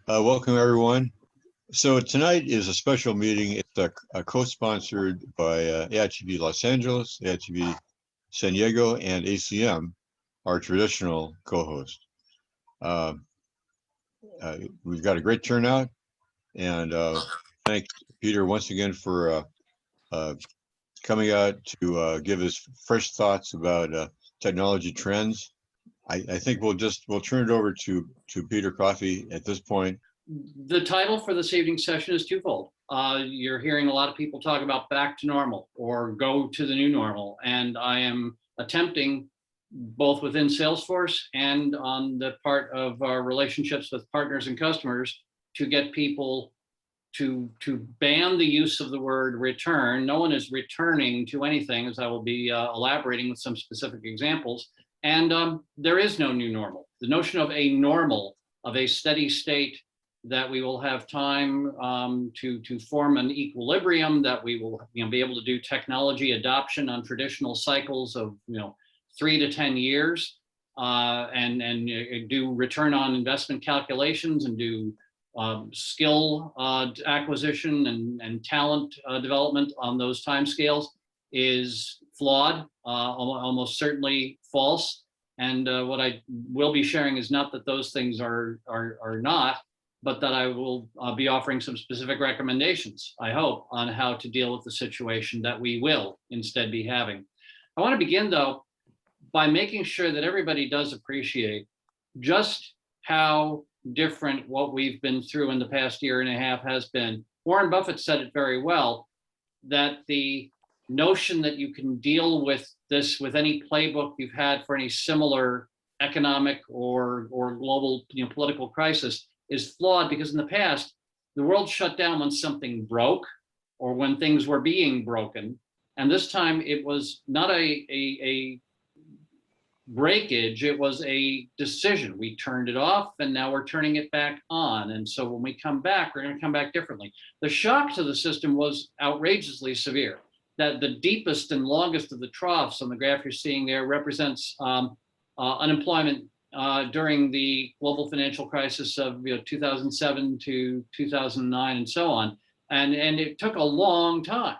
Welcome, everyone. So tonight is a special meeting. It's a co-sponsored by AITB Los Angeles, AITB San Diego, and ACM, our traditional co-host. Uh, we've got a great turnout, and thanks, Peter, once again for coming out to give us fresh thoughts about technology trends. I think we'll turn it over to Peter Coffey at this point. The title for this evening's session is twofold. You're hearing a lot of people talk about back to normal or go to the new normal. And I am attempting, both within Salesforce and on the part of our relationships with partners and customers, to get people to ban the use of the word return. No one is returning to anything, as I will be elaborating with some specific examples. And there is no new normal. The notion of a normal, of a steady state, that we will have time to form an equilibrium, that we will be able to do technology adoption on traditional cycles of 3 to 10 years, and do return on investment calculations and do skill acquisition and talent development on those timescales is flawed, almost certainly false. And what I will be sharing is not that those things are not, but that I will be offering some specific recommendations, I hope, on how to deal with the situation that we will instead be having. I want to begin, though, by making sure that everybody does appreciate just how different what we've been through in the past year and a half has been. Warren Buffett said it very well, that the notion that you can deal with this with any playbook you've had for any similar economic or global political crisis is flawed, because in the past, the world shut down when something broke or when things were being broken. And this time it was not a breakage, it was a decision. We turned it off and now we're turning it back on. And so when we come back, we're going to come back differently. The shock to the system was outrageously severe. That the deepest and longest of the troughs on the graph you're seeing there represents unemployment during the global financial crisis of 2007 to 2009 and so on. And it took a long time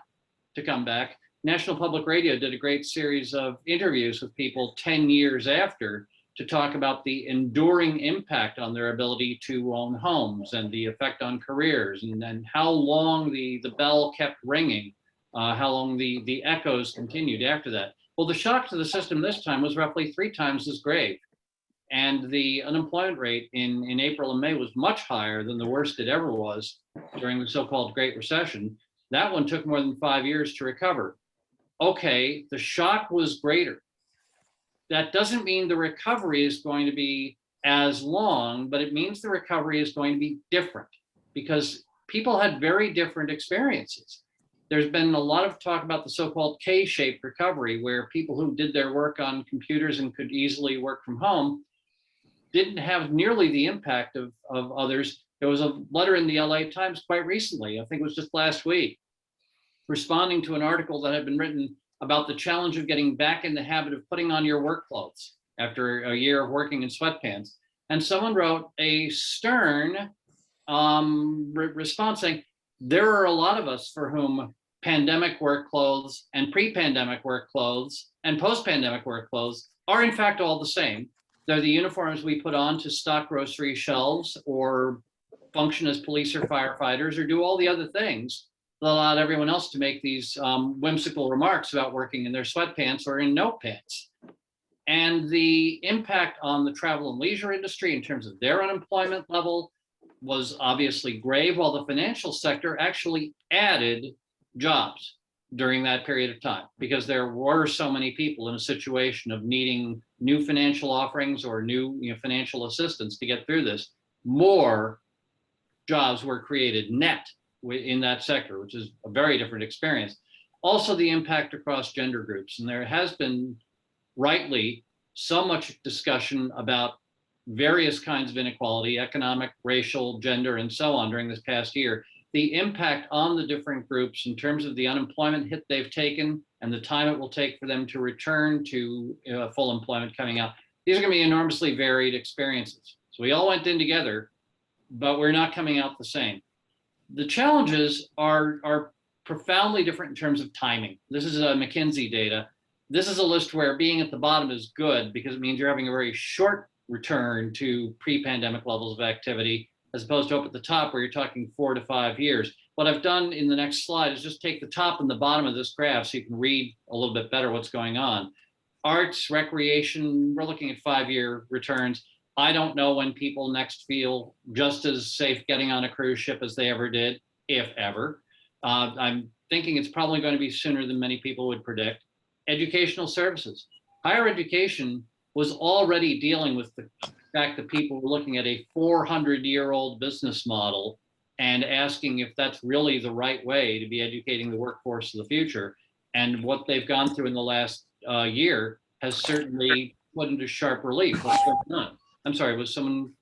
to come back. National Public Radio did a great series of interviews with people 10 years after to talk about the enduring impact on their ability to own homes and the effect on careers, and then how long the bell kept ringing, how long the echoes continued after that. Well, the shock to the system this time was roughly 3 times as grave. And the unemployment rate in April and May was much higher than the worst it ever was during the so-called Great Recession. That one took more than 5 years to recover. Okay, the shock was greater. That doesn't mean the recovery is going to be as long, but it means the recovery is going to be different, because people had very different experiences. There's been a lot of talk about the so-called K-shaped recovery, where people who did their work on computers and could easily work from home didn't have nearly the impact of others. There was a letter in the LA Times quite recently, I think it was just last week, responding to an article that had been written about the challenge of getting back in the habit of putting on your work clothes after a year of working in sweatpants. And someone wrote a stern response saying, there are a lot of us for whom pandemic work clothes and pre-pandemic work clothes and post-pandemic work clothes are in fact all the same. They're the uniforms we put on to stock grocery shelves or function as police or firefighters or do all the other things that allowed everyone else to make these whimsical remarks about working in their sweatpants or in no pants. And the impact on the travel and leisure industry in terms of their unemployment level was obviously grave, while the financial sector actually added jobs during that period of time, because there were so many people in a situation of needing new financial offerings or new financial assistance to get through this. More jobs were created net in that sector, which is a very different experience. Also, the impact across gender groups. And there has been, rightly, so much discussion about various kinds of inequality, economic, racial, gender, and so on during this past year. The impact on the different groups in terms of the unemployment hit they've taken and the time it will take for them to return to full employment coming out. These are going to be enormously varied experiences. So we all went in together but we're not coming out the same. The challenges are profoundly different in terms of timing. This is McKinsey data. This is a list where being at the bottom is good because it means you're having a very short return to pre-pandemic levels of activity, as opposed to up at the top where you're talking 4 to 5 years. What I've done in the next slide is just take the top and the bottom of this graph so you can read a little bit better what's going on. Arts, recreation, we're looking at 5-year returns. I don't know when people next feel just as safe getting on a cruise ship as they ever did, if ever. I'm thinking it's probably going to be sooner than many people would predict. Educational services. Higher education was already dealing with the fact that people were looking at a 400-year-old business model and asking if that's really the right way to be educating the workforce of the future. And what they've gone through in the last year has certainly put into sharp relief. What's going on? I'm sorry, was someone?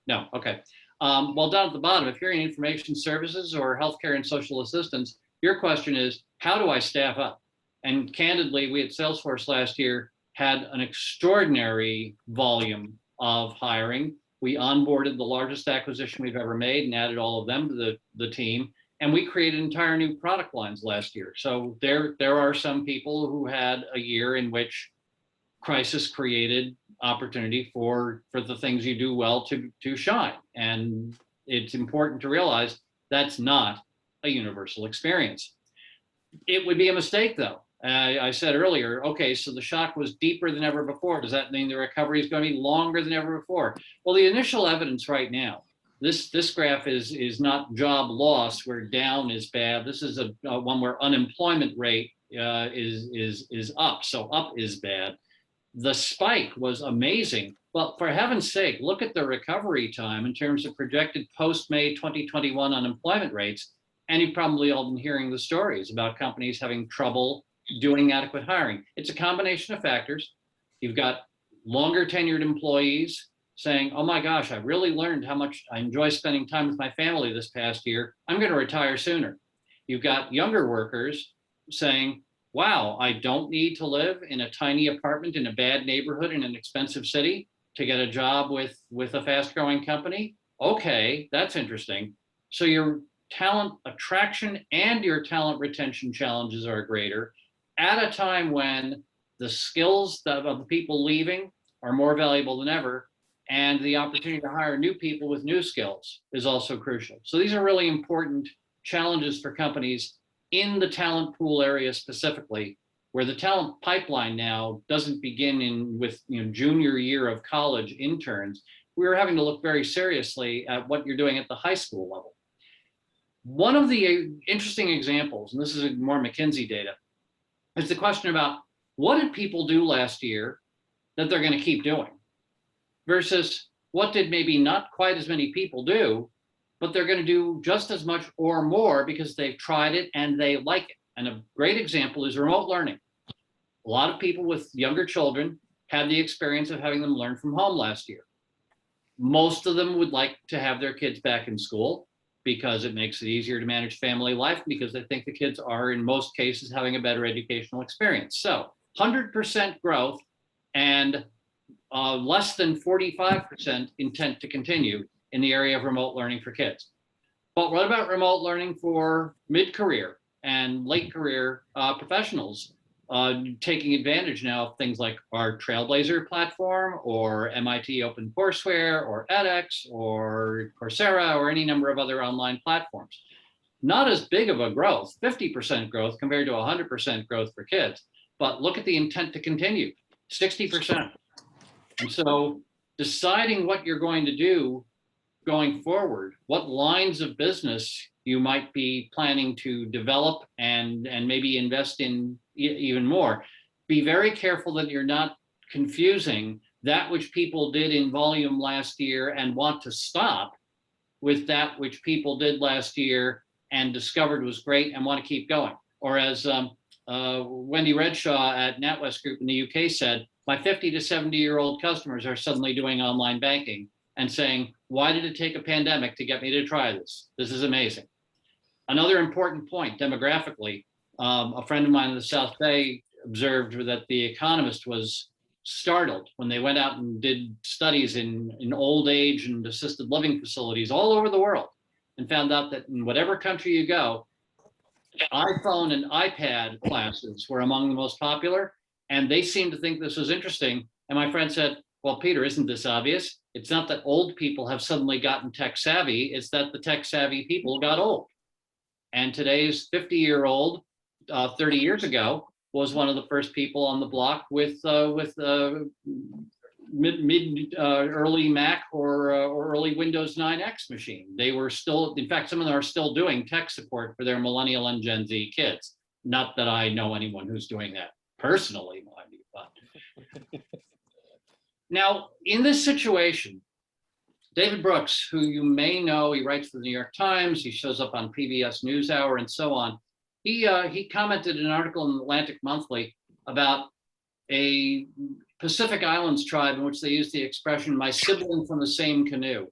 No, okay. Well, down at the bottom, if you're in information services or healthcare and social assistance, your question is, how do I staff up? And candidly, we at Salesforce last year had an extraordinary volume of hiring. We onboarded the largest acquisition we've ever made and added all of them to the team. And we created entire new product lines last year. So there are some people who had a year in which crisis created opportunity for the things you do well to shine. And it's important to realize that's not a universal experience. It would be a mistake though. I said earlier, okay, so the shock was deeper than ever before. Does that mean the recovery is going to be longer than ever before? Well, the initial evidence right now, this graph is not job loss where down is bad. This is a one where unemployment rate is up, so up is bad. The spike was amazing, but for heaven's sake, look at the recovery time in terms of projected post-May 2021 unemployment rates. And you've probably all been hearing the stories about companies having trouble doing adequate hiring. It's a combination of factors. You've got longer tenured employees saying, oh my gosh, I really learned how much I enjoy spending time with my family this past year. I'm going to retire sooner. You've got younger workers saying, wow, I don't need to live in a tiny apartment in a bad neighborhood in an expensive city to get a job with a fast growing company. Okay, that's interesting. So your talent attraction and your talent retention challenges are greater at a time when the skills of the people leaving are more valuable than ever, and the opportunity to hire new people with new skills is also crucial. So these are really important challenges for companies in the talent pool area specifically, where the talent pipeline now doesn't begin with junior year of college interns. We're having to look very seriously at what you're doing at the high school level. One of the interesting examples, and this is more McKinsey data, is the question about what did people do last year that they're going to keep doing versus what did maybe not quite as many people do, but they're going to do just as much or more because they've tried it and they like it. And a great example is remote learning. A lot of people with younger children had the experience of having them learn from home last year. Most of them would like to have their kids back in school because it makes it easier to manage family life, because they think the kids are, in most cases, having a better educational experience. So 100% growth and less than 45% intent to continue in the area of remote learning for kids. But what about remote learning for mid-career and late career professionals taking advantage now of things like our Trailblazer platform or MIT OpenCourseware or edX or Coursera or any number of other online platforms? Not as big of a growth, 50% growth compared to 100% growth for kids, but look at the intent to continue, 60%. And so deciding what you're going to do going forward, what lines of business you might be planning to develop and maybe invest in even more. Be very careful that you're not confusing that which people did in volume last year and want to stop with that which people did last year and discovered was great and want to keep going. Or as Wendy Redshaw at NatWest Group in the UK said, my 50 to 70-year-old customers are suddenly doing online banking and saying, why did it take a pandemic to get me to try this? This is amazing. Another important point demographically, a friend of mine in the South Bay observed that The Economist was startled when they went out and did studies in old age and assisted living facilities all over the world and found out that in whatever country you go, iPhone and iPad classes were among the most popular, and they seemed to think this was interesting. And my friend said, well, Peter, isn't this obvious? It's not that old people have suddenly gotten tech savvy, it's that the tech savvy people got old. And today's 50-year-old, 30 years ago, was one of the first people on the block with early Mac or early Windows 9X machine. They were still, in fact, some of them are still doing tech support for their millennial and Gen Z kids. Not that I know anyone who's doing that personally, mind you, but. Now, in this situation, David Brooks, who you may know, he writes for the New York Times, he shows up on PBS NewsHour and so on. He commented in an article in Atlantic Monthly about a Pacific Islands tribe in which they use the expression, my sibling from the same canoe.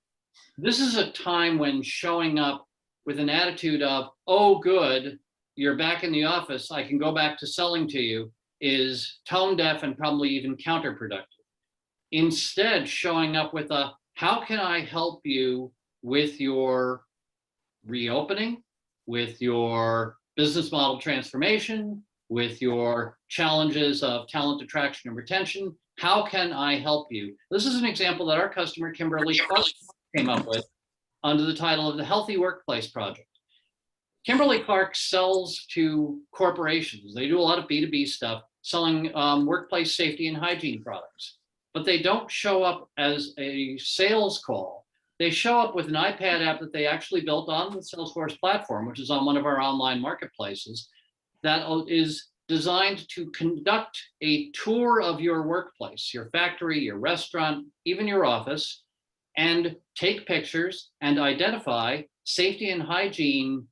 This is a time when showing up with an attitude of, oh, good, you're back in the office, I can go back to selling to you, is tone deaf and probably even counterproductive. Instead, showing up with a, how can I help you with your reopening, with your business model transformation, with your challenges of talent attraction and retention? How can I help you? This is an example that our customer, Kimberly Clark, came up with under the title of the Healthy Workplace Project. Kimberly Clark sells to corporations. They do a lot of B2B stuff, selling workplace safety and hygiene products. But they don't show up as a sales call. They show up with an iPad app that they actually built on the Salesforce platform, which is on one of our online marketplaces, that is designed to conduct a tour of your workplace, your factory, your restaurant, even your office, and take pictures and identify safety and hygiene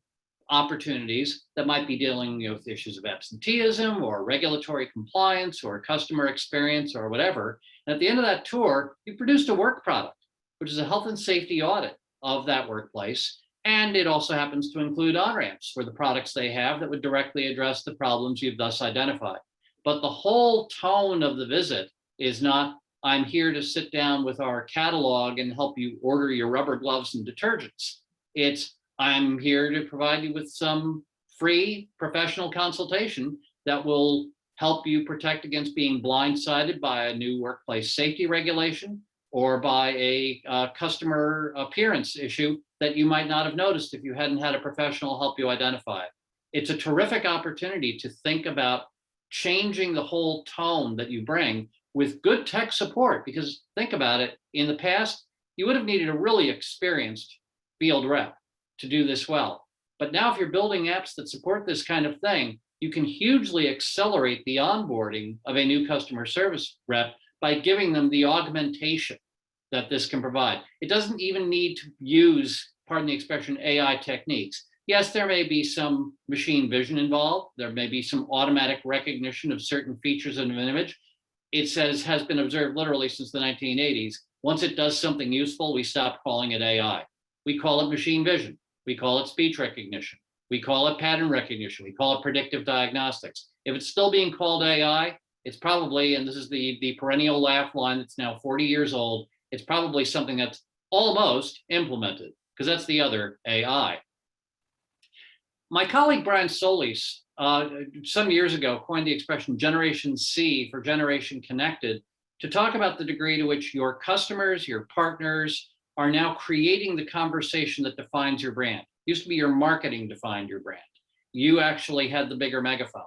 opportunities that might be dealing with issues of absenteeism or regulatory compliance or customer experience or whatever. And at the end of that tour, you produced a work product, which is a health and safety audit of that workplace. And it also happens to include on-ramps for the products they have that would directly address the problems you've thus identified. But the whole tone of the visit is not, I'm here to sit down with our catalog and help you order your rubber gloves and detergents. It's, I'm here to provide you with some free professional consultation that will help you protect against being blindsided by a new workplace safety regulation or by a customer appearance issue that you might not have noticed if you hadn't had a professional help you identify it. It's a terrific opportunity to think about changing the whole tone that you bring with good tech support, because think about it, in the past, you would have needed a really experienced field rep to do this well. But now if you're building apps that support this kind of thing, you can hugely accelerate the onboarding of a new customer service rep by giving them the augmentation that this can provide. It doesn't even need to use, pardon the expression, AI techniques. Yes, there may be some machine vision involved. There may be some automatic recognition of certain features of an image. It says has been observed literally since the 1980s. Once it does something useful, we stop calling it AI. We call it machine vision. We call it speech recognition. We call it pattern recognition. We call it predictive diagnostics. If it's still being called AI, it's probably, and this is the perennial laugh line that's now 40 years old, it's probably something that's almost implemented, because that's the other AI. My colleague Brian Solis, some years ago, coined the expression Generation C for Generation Connected to talk about the degree to which your customers, your partners, are now creating the conversation that defines your brand. It used to be your marketing defined your brand. You actually had the bigger megaphone.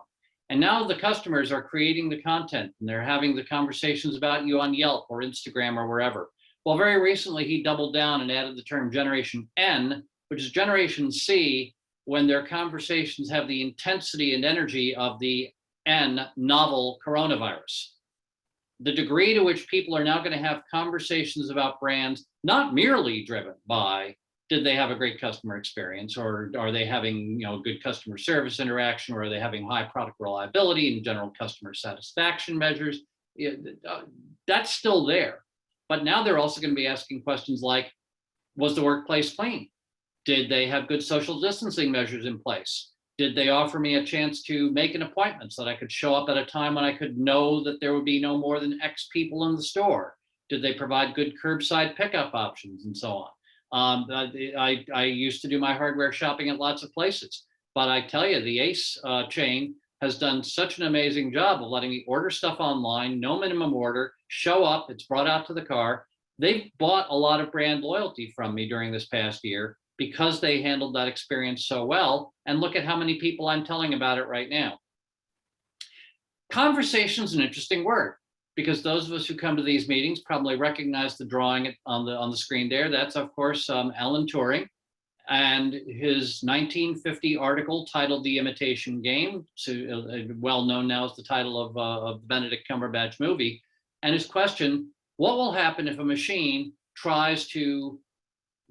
And now the customers are creating the content and they're having the conversations about you on Yelp or Instagram or wherever. Well, very recently he doubled down and added the term Generation N, which is Generation C, when their conversations have the intensity and energy of the N novel coronavirus. The degree to which people are now going to have conversations about brands, not merely driven by, did they have a great customer experience, or are they having good customer service interaction, or are they having high product reliability and general customer satisfaction measures? That's still there. But now they're also going to be asking questions like, was the workplace clean? Did they have good social distancing measures in place? Did they offer me a chance to make an appointment so that I could show up at a time when I could know that there would be no more than X people in the store? Did they provide good curbside pickup options and so on? I used to do my hardware shopping at lots of places, but I tell you, the Ace chain has done such an amazing job of letting me order stuff online, no minimum order, show up, it's brought out to the car. They've bought a lot of brand loyalty from me during this past year because they handled that experience so well. And look at how many people I'm telling about it right now. Conversation is an interesting word, because those of us who come to these meetings probably recognize the drawing on the screen there. That's, of course, Alan Turing and his 1950 article titled The Imitation Game, so, well known now as the title of the Benedict Cumberbatch movie. And his question, what will happen if a machine tries to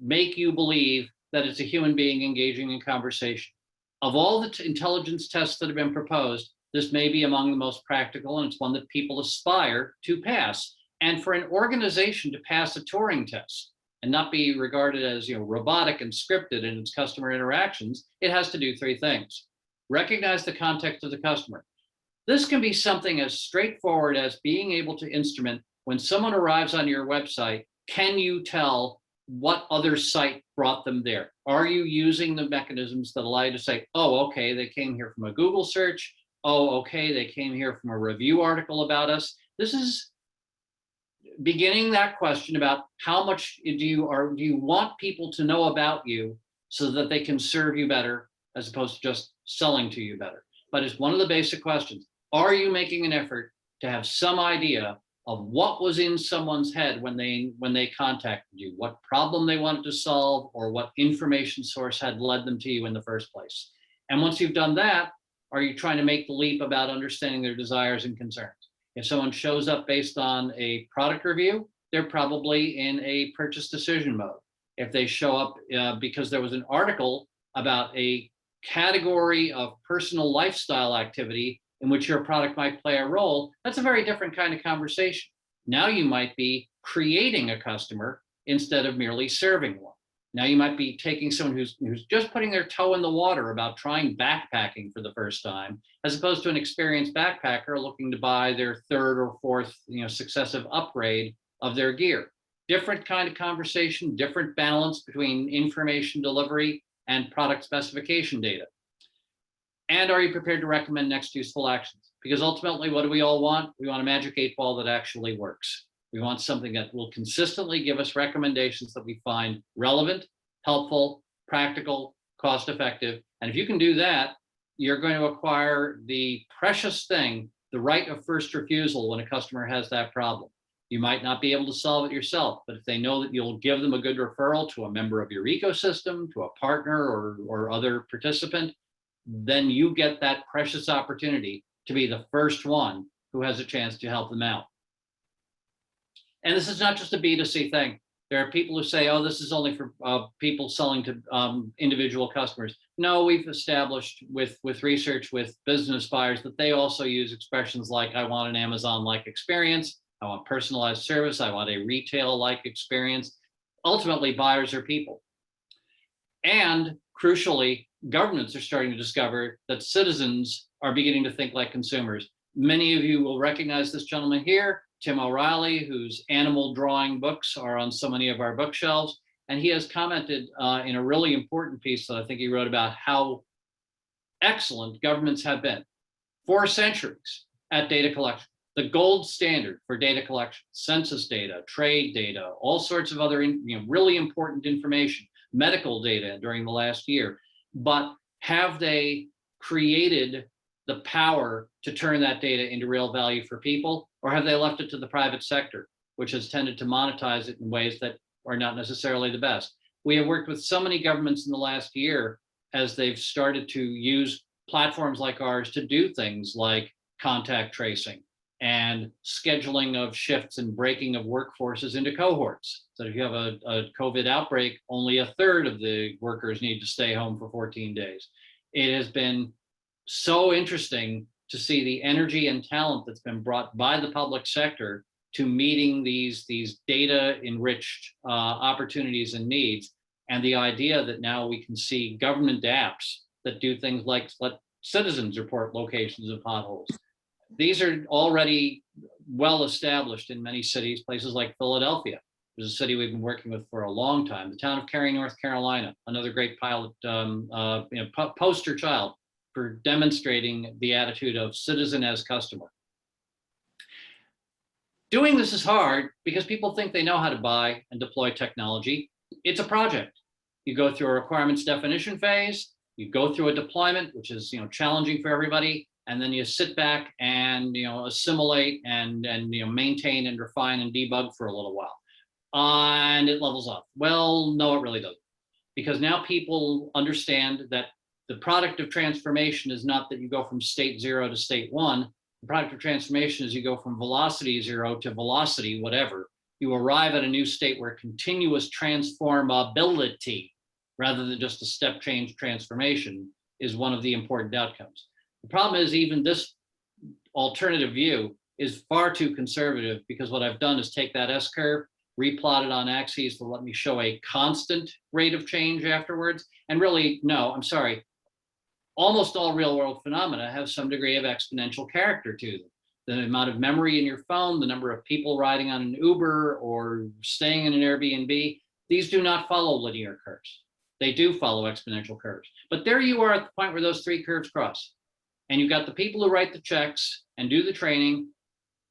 make you believe that it's a human being engaging in conversation? Of all the intelligence tests that have been proposed, this may be among the most practical, and it's one that people aspire to pass. And for an organization to pass a Turing test and not be regarded as, robotic and scripted in its customer interactions, it has to do three things. Recognize the context of the customer. This can be something as straightforward as being able to instrument when someone arrives on your website, can you tell what other site brought them there? Are you using the mechanisms that allow you to say, oh, okay, they came here from a Google search. Oh, okay, they came here from a review article about us. This is beginning that question about how much do you want people to know about you so that they can serve you better as opposed to just selling to you better. But it's one of the basic questions. Are you making an effort to have some idea of what was in someone's head when they contacted you, what problem they wanted to solve, or what information source had led them to you in the first place? And once you've done that, are you trying to make the leap about understanding their desires and concerns? If someone shows up based on a product review, they're probably in a purchase decision mode. If they show up because there was an article about a category of personal lifestyle activity in which your product might play a role, that's a very different kind of conversation. Now you might be creating a customer instead of merely serving one. Now you might be taking someone who's just putting their toe in the water about trying backpacking for the first time, as opposed to an experienced backpacker looking to buy their third or fourth, successive upgrade of their gear. Different kind of conversation, different balance between information delivery and product specification data. And are you prepared to recommend next useful actions? Because ultimately, what do we all want? We want a magic 8-ball that actually works. We want something that will consistently give us recommendations that we find relevant, helpful, practical, cost-effective. And if you can do that, you're going to acquire the precious thing, the right of first refusal when a customer has that problem. You might not be able to solve it yourself, but if they know that you'll give them a good referral to a member of your ecosystem, to a partner or other participant, then you get that precious opportunity to be the first one who has a chance to help them out. And this is not just a B2C thing. There are people who say, oh, this is only for people selling to individual customers. No, we've established with research with business buyers that they also use expressions like, I want an Amazon-like experience, I want personalized service, I want a retail-like experience. Ultimately, buyers are people. And crucially, governments are starting to discover that citizens are beginning to think like consumers. Many of you will recognize this gentleman here, Tim O'Reilly, whose animal drawing books are on so many of our bookshelves. And he has commented in a really important piece that I think he wrote about how excellent governments have been for centuries at data collection. The gold standard for data collection, census data, trade data, all sorts of other really important information, medical data during the last year. But have they created the power to turn that data into real value for people, or have they left it to the private sector, which has tended to monetize it in ways that are not necessarily the best? We have worked with so many governments in the last year as they've started to use platforms like ours to do things like contact tracing and scheduling of shifts and breaking of workforces into cohorts. So if you have a COVID outbreak, only a third of the workers need to stay home for 14 days. It has been so interesting to see the energy and talent that's been brought by the public sector to meeting these data enriched opportunities and needs. And the idea that now we can see government apps that do things like let citizens report locations of potholes. These are already well established in many cities, places like Philadelphia. There's a city we've been working with for a long time. The town of Cary, North Carolina, another great pilot, poster child for demonstrating the attitude of citizen as customer. Doing this is hard because people think they know how to buy and deploy technology. It's a project. You go through a requirements definition phase, you go through a deployment, which is challenging for everybody, and then you sit back and assimilate and maintain and refine and debug for a little while. And it levels up. Well, no, it really doesn't. Because now people understand that the product of transformation is not that you go from state 0 to state 1. The product of transformation is you go from velocity 0 to velocity whatever. You arrive at a new state where continuous transformability, rather than just a step change transformation, is one of the important outcomes. The problem is even this alternative view is far too conservative, because what I've done is take that S-curve, replot it on axes to let me show a constant rate of change afterwards. And really, no, I'm sorry. Almost all real world phenomena have some degree of exponential character to them. The amount of memory in your phone, the number of people riding on an Uber or staying in an Airbnb, these do not follow linear curves. They do follow exponential curves. But there you are at the point where those three curves cross. And you've got the people who write the checks and do the training,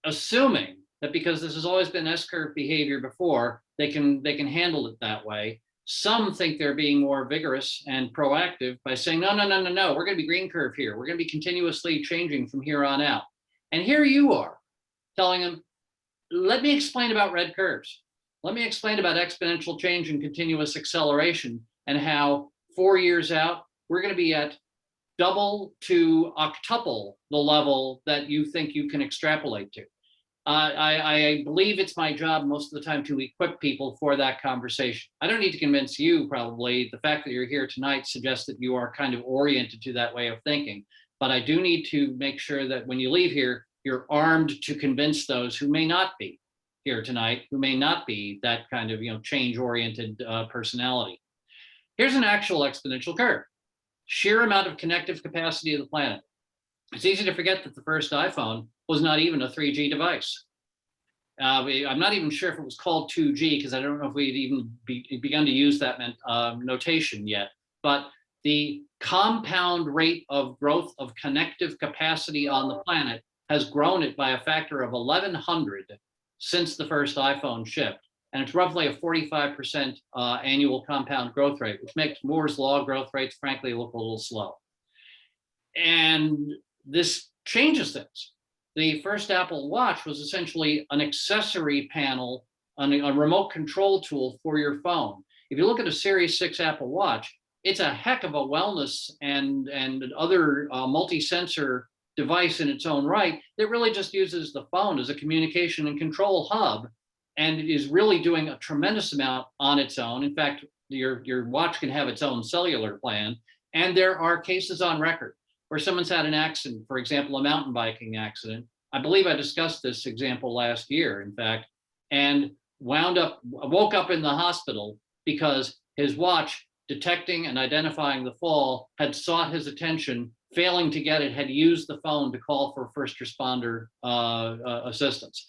assuming that because this has always been S-curve behavior before, they can handle it that way. Some think they're being more vigorous and proactive by saying, no, we're going to be green curve here. We're going to be continuously changing from here on out. And here you are telling them, let me explain about red curves. Let me explain about exponential change and continuous acceleration, and how 4 years out, we're going to be at double to octuple the level that you think you can extrapolate to. I believe it's my job most of the time to equip people for that conversation. I don't need to convince you, probably. The fact that you're here tonight suggests that you are kind of oriented to that way of thinking. But I do need to make sure that when you leave here, you're armed to convince those who may not be here tonight, who may not be that kind of change-oriented personality. Here's an actual exponential curve. Sheer amount of connective capacity of the planet. It's easy to forget that the first iPhone was not even a 3G device. I'm not even sure if it was called 2G, because I don't know if we'd even begun to use that notation yet. But the compound rate of growth of connective capacity on the planet has grown it by a factor of 1,100 since the first iPhone shipped. And it's roughly a 45% annual compound growth rate, which makes Moore's law growth rates, frankly, look a little slow. And this changes things. The first Apple Watch was essentially an accessory panel, a remote control tool for your phone. If you look at a Series 6 Apple Watch, it's a heck of a wellness and other multi-sensor device in its own right that really just uses the phone as a communication and control hub, and it is really doing a tremendous amount on its own. In fact, your watch can have its own cellular plan, and there are cases on record where someone's had an accident, for example, a mountain biking accident. I believe I discussed this example last year, in fact, and woke up in the hospital because his watch, detecting and identifying the fall, had sought his attention, failing to get it, had used the phone to call for first responder assistance.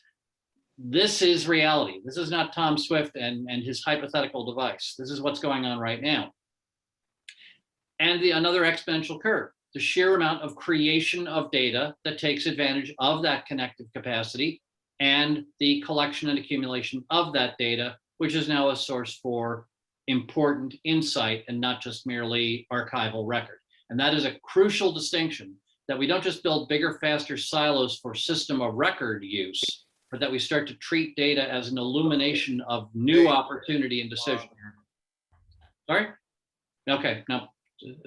This is reality. This is not Tom Swift and his hypothetical device. This is what's going on right now. And another exponential curve, the sheer amount of creation of data that takes advantage of that connective capacity and the collection and accumulation of that data, which is now a source for important insight and not just merely archival record. And that is a crucial distinction, that we don't just build bigger, faster silos for system of record use, but that we start to treat data as an illumination of new opportunity and decision. Sorry? Okay, no,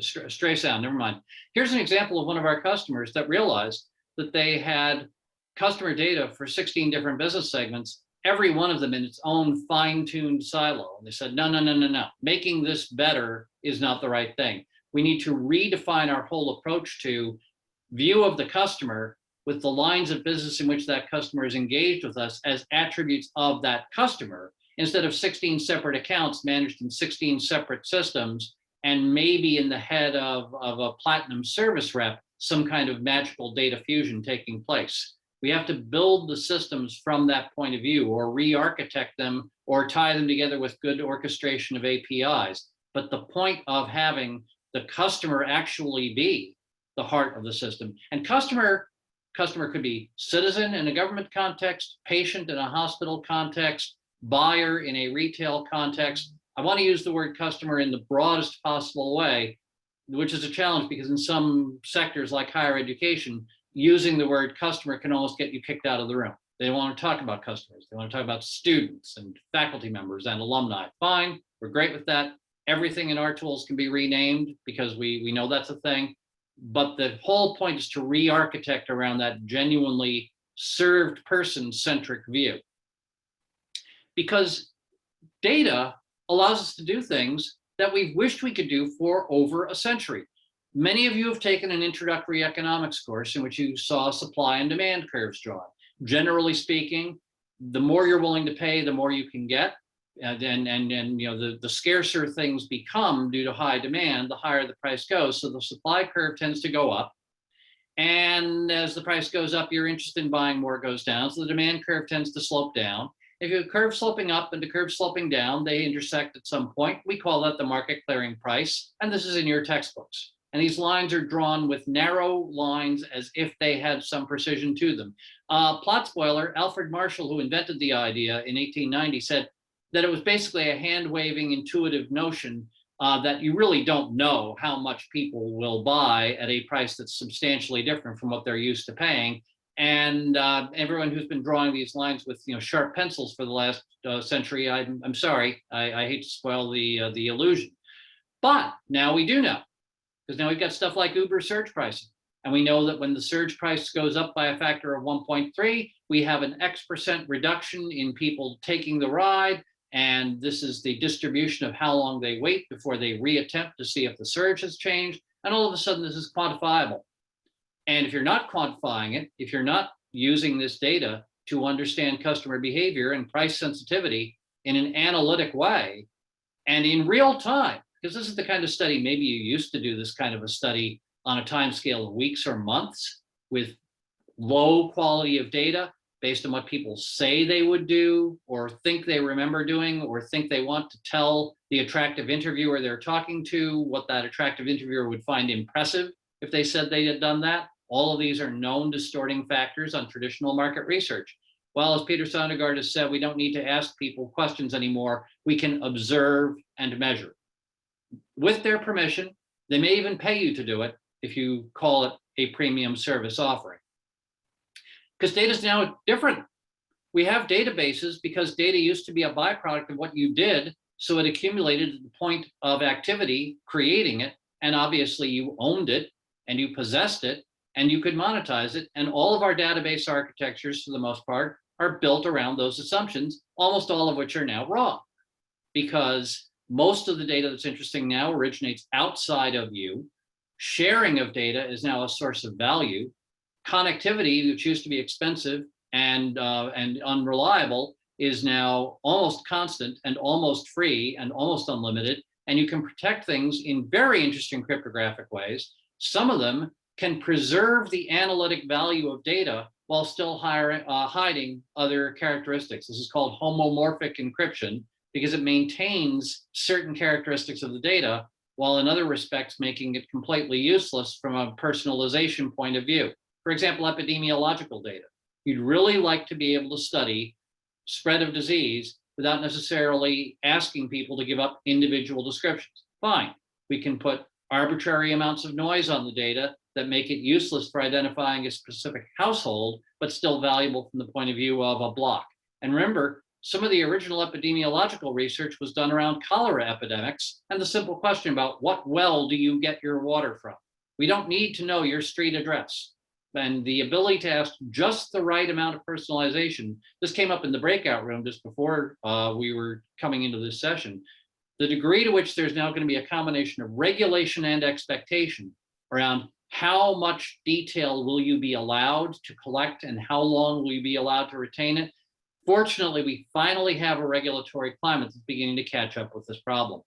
stray sound, never mind. Here's an example of one of our customers that realized that they had customer data for 16 different business segments, every one of them in its own fine-tuned silo. And they said, no. Making this better is not the right thing. We need to redefine our whole approach to view of the customer with the lines of business in which that customer is engaged with us as attributes of that customer, instead of 16 separate accounts managed in 16 separate systems and maybe in the head of a platinum service rep, some kind of magical data fusion taking place. We have to build the systems from that point of view, or re-architect them, or tie them together with good orchestration of APIs. But the point of having the customer actually be the heart of the system, and customer could be citizen in a government context, patient in a hospital context, buyer in a retail context. I want to use the word customer in the broadest possible way, which is a challenge because in some sectors like higher education, using the word customer can almost get you kicked out of the room. They don't want to talk about customers. They want to talk about students and faculty members and alumni. Fine, we're great with that. Everything in our tools can be renamed because we know that's a thing. But the whole point is to re-architect around that genuinely served person-centric view. Because data allows us to do things that we've wished we could do for over a century. Many of you have taken an introductory economics course in which you saw supply and demand curves drawn. Generally speaking, the more you're willing to pay, the more you can get. And you know, the scarcer things become due to high demand, the higher the price goes. So the supply curve tends to go up. And as the price goes up, your interest in buying more goes down. So the demand curve tends to slope down. If you have a curve sloping up and the curve sloping down, they intersect at some point. We call that the market clearing price. And this is in your textbooks. And these lines are drawn with narrow lines as if they had some precision to them. Plot spoiler, Alfred Marshall, who invented the idea in 1890, said that it was basically a hand-waving intuitive notion that you really don't know how much people will buy at a price that's substantially different from what they're used to paying. And everyone who's been drawing these lines with sharp pencils for the last century, I'm sorry, I hate to spoil the illusion. But now we do know, because now we've got stuff like Uber surge pricing. And we know that when the surge price goes up by a factor of 1.3, we have an X% reduction in people taking the ride. And this is the distribution of how long they wait before they reattempt to see if the surge has changed. And all of a sudden, this is quantifiable. And if you're not quantifying it, if you're not using this data to understand customer behavior and price sensitivity in an analytic way and in real time, because this is the kind of study, maybe you used to do this kind of a study on a time scale of weeks or months with low quality of data based on what people say they would do or think they remember doing or think they want to tell the attractive interviewer they're talking to what that attractive interviewer would find impressive if they said they had done that. All of these are known distorting factors on traditional market research. Well, as Peter Sondergaard has said, we don't need to ask people questions anymore. We can observe and measure. With their permission, they may even pay you to do it if you call it a premium service offering. Because data is now different. We have databases because data used to be a byproduct of what you did, so it accumulated at the point of activity, creating it, and obviously you owned it and you possessed it and you could monetize it. And all of our database architectures, for the most part, are built around those assumptions, almost all of which are now wrong, because most of the data that's interesting now originates outside of you. Sharing of data is now a source of value. Connectivity, which used to be expensive and unreliable, is now almost constant and almost free and almost unlimited. And you can protect things in very interesting cryptographic ways. Some of them can preserve the analytic value of data while still hiding other characteristics. This is called homomorphic encryption because it maintains certain characteristics of the data while in other respects making it completely useless from a personalization point of view. For example, epidemiological data. You'd really like to be able to study spread of disease without necessarily asking people to give up individual descriptions. Fine, we can put arbitrary amounts of noise on the data that make it useless for identifying a specific household, but still valuable from the point of view of a block. And remember, some of the original epidemiological research was done around cholera epidemics and the simple question about what well do you get your water from? We don't need to know your street address. And the ability to ask just the right amount of personalization, this came up in the breakout room just before we were coming into this session. The degree to which there's now going to be a combination of regulation and expectation around how much detail will you be allowed to collect and how long will you be allowed to retain it. Fortunately, we finally have a regulatory climate that's beginning to catch up with this problem.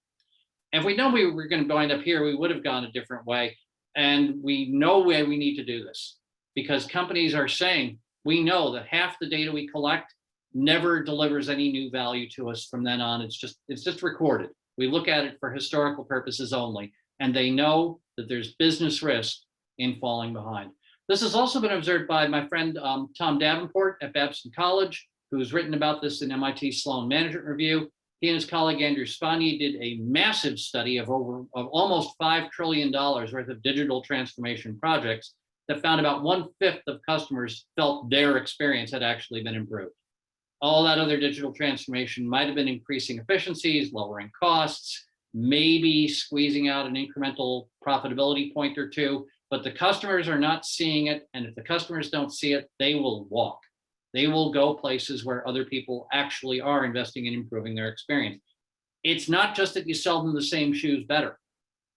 And if we know we were going to wind up here, we would have gone a different way. And we know where we need to do this because companies are saying, we know that half the data we collect never delivers any new value to us from then on. It's just recorded. We look at it for historical purposes only, and they know that there's business risk in falling behind. This has also been observed by my friend Tom Davenport at Babson College, who's written about this in MIT Sloan Management Review. He and his colleague Andrew Spani did a massive study of almost $5 trillion worth of digital transformation projects that found about 1/5 of customers felt their experience had actually been improved. All that other digital transformation might have been increasing efficiencies, lowering costs, maybe squeezing out an incremental profitability point or two, but the customers are not seeing it. And if the customers don't see it, they will walk. They will go places where other people actually are investing in improving their experience. It's not just that you sell them the same shoes better.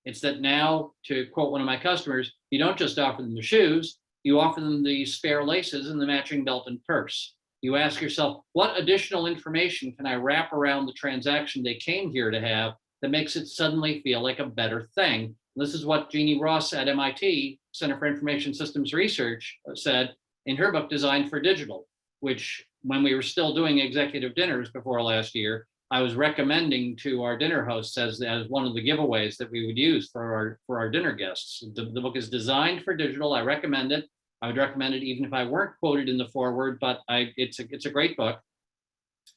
It's that now, to quote one of my customers, you don't just offer them the shoes, you offer them the spare laces and the matching belt and purse. You ask yourself, what additional information can I wrap around the transaction they came here to have that makes it suddenly feel like a better thing? This is what Jeannie Ross at MIT Center for Information Systems Research said in her book, Designed for Digital, which when we were still doing executive dinners before last year, I was recommending to our dinner hosts as one of the giveaways that we would use for our dinner guests. The book is Designed for Digital. I recommend it. I would recommend it even if I weren't quoted in the foreword, but it's a great book.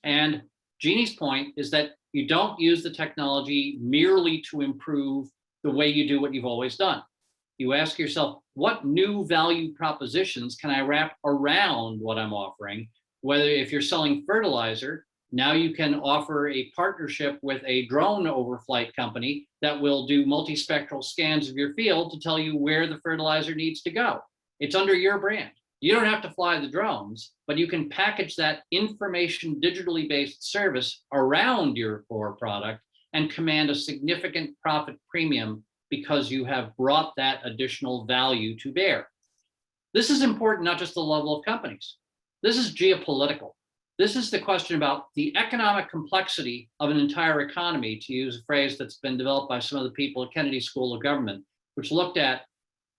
And Jeannie's point is that you don't use the technology merely to improve the way you do what you've always done. You ask yourself, what new value propositions can I wrap around what I'm offering? Whether if you're selling fertilizer, now you can offer a partnership with a drone overflight company that will do multispectral scans of your field to tell you where the fertilizer needs to go. It's under your brand. You don't have to fly the drones, but you can package that information digitally based service around your core product and command a significant profit premium because you have brought that additional value to bear. This is important, not just the level of companies. This is geopolitical. This is the question about the economic complexity of an entire economy, to use a phrase that's been developed by some of the people at Kennedy School of Government, which looked at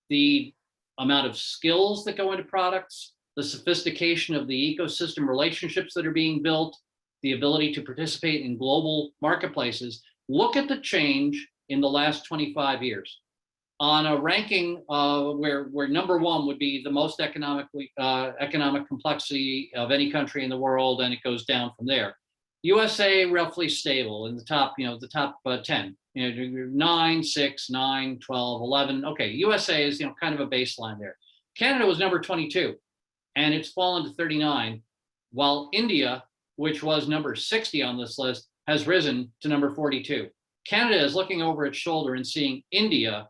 the amount of skills that go into products, the sophistication of the ecosystem relationships that are being built, the ability to participate in global marketplaces. Look at the change in the last 25 years. On a ranking where number one would be the most economic complexity of any country in the world, and it goes down from there. USA roughly stable in the top, the top 10. 9, 6, 9, 12, 11. Okay, USA is kind of a baseline there. Canada was number 22, and it's fallen to 39, while India, which was number 60 on this list, has risen to number 42. Canada is looking over its shoulder and seeing India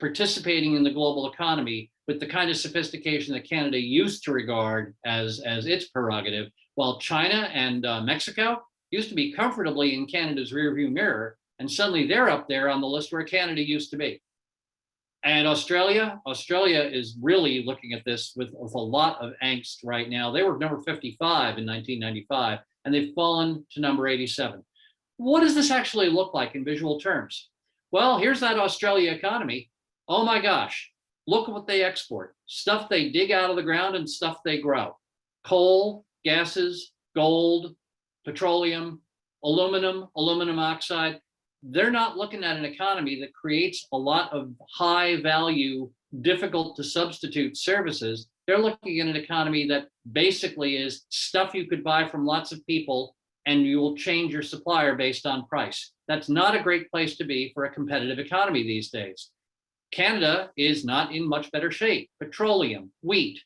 participating in the global economy with the kind of sophistication that Canada used to regard as its prerogative, while China and Mexico used to be comfortably in Canada's rearview mirror, and suddenly they're up there on the list where Canada used to be. And Australia is really looking at this with a lot of angst right now. They were number 55 in 1995, and they've fallen to number 87. What does this actually look like in visual terms? Well, here's that Australia economy. Oh my gosh, look at what they export. Stuff they dig out of the ground and stuff they grow. Coal, gases, gold, petroleum, aluminum oxide. They're not looking at an economy that creates a lot of high value, difficult to substitute services. They're looking at an economy that basically is stuff you could buy from lots of people and you will change your supplier based on price. That's not a great place to be for a competitive economy these days. Canada is not in much better shape. Petroleum, wheat,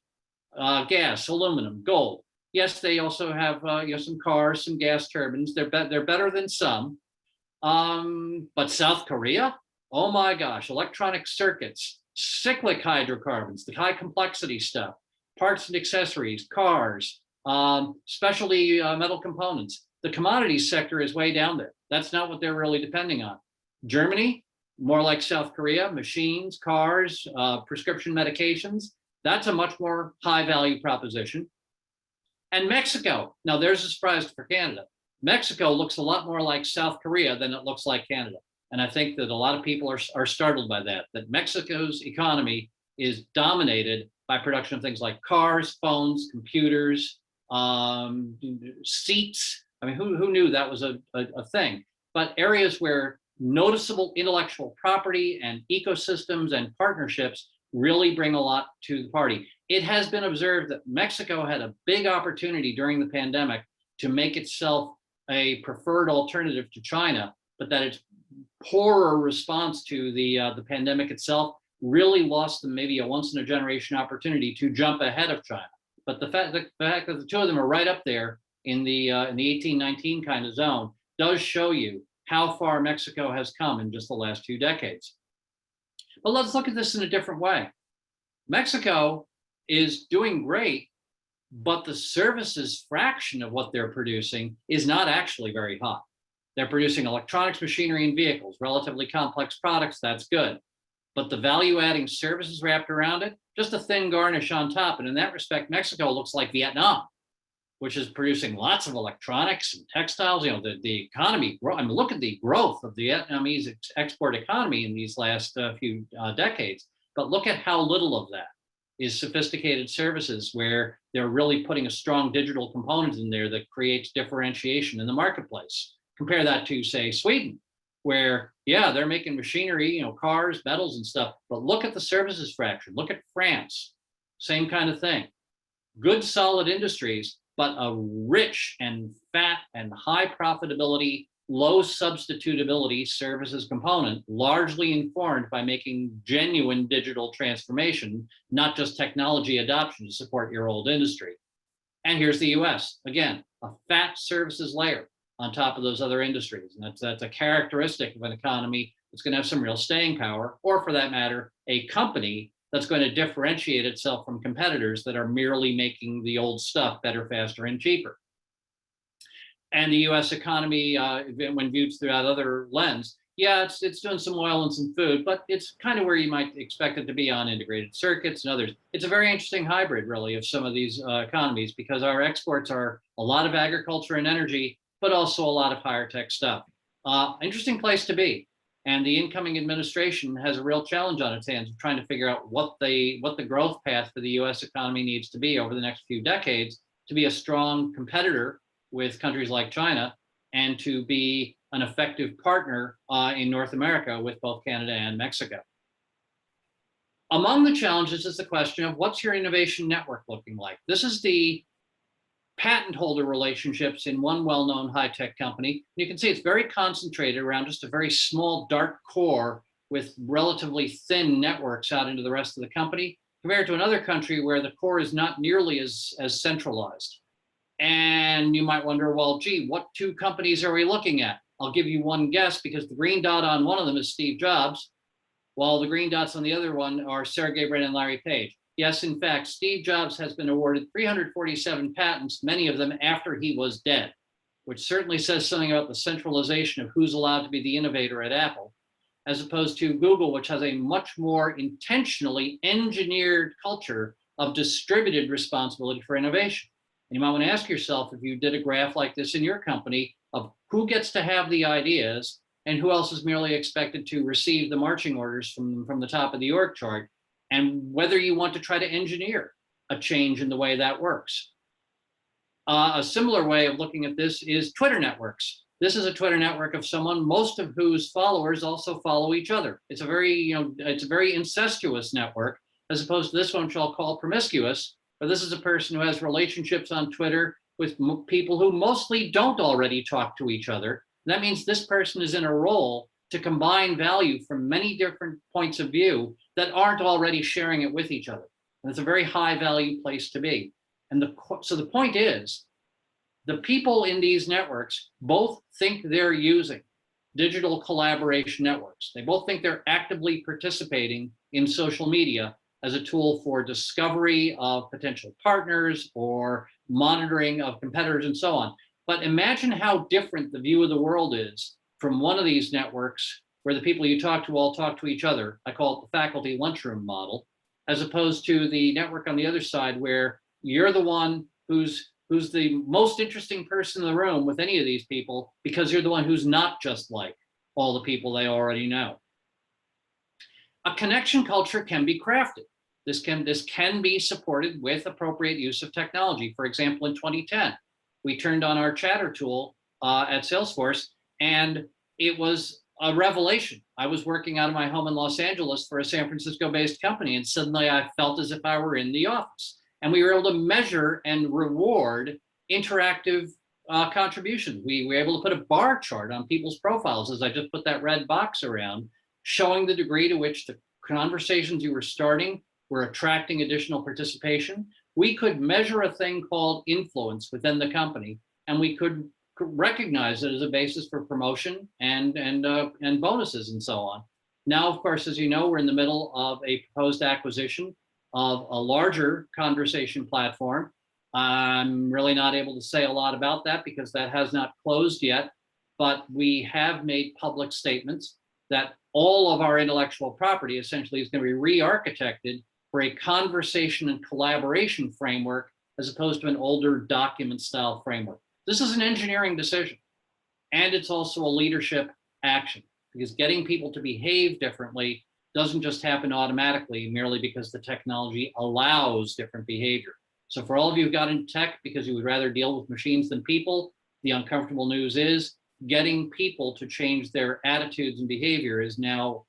gas, aluminum, gold. Yes, they also have some cars, some gas turbines. They're better than some. But South Korea, oh my gosh, electronic circuits, cyclic hydrocarbons, the high complexity stuff, parts and accessories, cars, specialty metal components. The commodities sector is way down there. That's not what they're really depending on. Germany, more like South Korea, machines, cars, prescription medications. That's a much more high value proposition. And Mexico, now there's a surprise for Canada. Mexico looks a lot more like South Korea than it looks like Canada. And I think that a lot of people are startled by that Mexico's economy is dominated by production of things like cars, phones, computers, seats. I mean, who knew that was a thing? But areas where noticeable intellectual property and ecosystems and partnerships really bring a lot to the party. It has been observed that Mexico had a big opportunity during the pandemic to make itself a preferred alternative to China, but that its poorer response to the pandemic itself really lost them maybe a once in a generation opportunity to jump ahead of China. But the fact that the two of them are right up there in the 1819 kind of zone does show you how far Mexico has come in just the last 2 decades. But let's look at this in a different way. Mexico is doing great, but the services fraction of what they're producing is not actually very high. They're producing electronics, machinery, and vehicles, relatively complex products, that's good. But the value-adding services wrapped around it, just a thin garnish on top. And in that respect, Mexico looks like Vietnam, which is producing lots of electronics and textiles. You know, the economy, I mean, look at the growth of the Vietnamese export economy in these last few decades. But look at how little of that is sophisticated services where they're really putting a strong digital component in there that creates differentiation in the marketplace. Compare that to, say, Sweden, where, yeah, they're making machinery, you know, cars, metals and stuff, but look at the services fraction. Look at France, same kind of thing. Good, solid industries, but a rich and fat and high profitability, low substitutability services component, largely informed by making genuine digital transformation, not just technology adoption to support your old industry. And here's the US, again, a fat services layer on top of those other industries. And that's a characteristic of an economy that's going to have some real staying power, or for that matter, a company that's going to differentiate itself from competitors that are merely making the old stuff better, faster, and cheaper. And the US economy, when viewed through that other lens, yeah, it's doing some oil and some food, but it's kind of where you might expect it to be on integrated circuits and others. It's a very interesting hybrid, really, of some of these economies, because our exports are a lot of agriculture and energy, but also a lot of higher tech stuff. Interesting place to be. And the incoming administration has a real challenge on its hands of trying to figure out what the growth path for the US economy needs to be over the next few decades to be a strong competitor with countries like China and to be an effective partner in North America with both Canada and Mexico. Among the challenges is the question of what's your innovation network looking like? This is the patent holder relationships in one well-known high-tech company. You can see it's very concentrated around just a very small dark core with relatively thin networks out into the rest of the company, compared to another country where the core is not nearly as centralized. And you might wonder, well, gee, what 2 companies are we looking at? I'll give you one guess, because the green dot on one of them is Steve Jobs, while the green dots on the other one are Sergey Brin and Larry Page. Yes, in fact, Steve Jobs has been awarded 347 patents, many of them after he was dead, which certainly says something about the centralization of who's allowed to be the innovator at Apple, as opposed to Google, which has a much more intentionally engineered culture of distributed responsibility for innovation. And you might want to ask yourself, if you did a graph like this in your company, of who gets to have the ideas and who else is merely expected to receive the marching orders from the top of the org chart, and whether you want to try to engineer a change in the way that works. A similar way of looking at this is Twitter networks. This is a Twitter network of someone, most of whose followers also follow each other. It's a very, it's a very incestuous network, as opposed to this one, which I'll call promiscuous, where this is a person who has relationships on Twitter with people who mostly don't already talk to each other. And that means this person is in a role to combine value from many different points of view that aren't already sharing it with each other. And it's a very high value place to be. And so the point is, the people in these networks both think they're using digital collaboration networks. They both think they're actively participating in social media as a tool for discovery of potential partners or monitoring of competitors and so on. But imagine how different the view of the world is from one of these networks where the people you talk to all talk to each other. I call it the faculty lunchroom model, as opposed to the network on the other side where you're the one who's the most interesting person in the room with any of these people because you're the one who's not just like all the people they already know. A connection culture can be crafted. This can be supported with appropriate use of technology. For example, in 2010, we turned on our chatter tool at Salesforce, and it was a revelation. I was working out of my home in Los Angeles for a San Francisco-based company, and suddenly I felt as if I were in the office. And we were able to measure and reward interactive contributions. We were able to put a bar chart on people's profiles, as I just put that red box around, showing the degree to which the conversations you were starting were attracting additional participation. We could measure a thing called influence within the company, and we could recognize it as a basis for promotion and bonuses and so on. Now, of course, as you know, we're in the middle of a proposed acquisition of a larger conversation platform. I'm really not able to say a lot about that because that has not closed yet, but we have made public statements that all of our intellectual property essentially is going to be re-architected for a conversation and collaboration framework as opposed to an older document style framework. This is an engineering decision, and it's also a leadership action, because getting people to behave differently doesn't just happen automatically merely because the technology allows different behavior. So for all of you who got into tech because you would rather deal with machines than people, the uncomfortable news is getting people to change their attitudes and behavior is now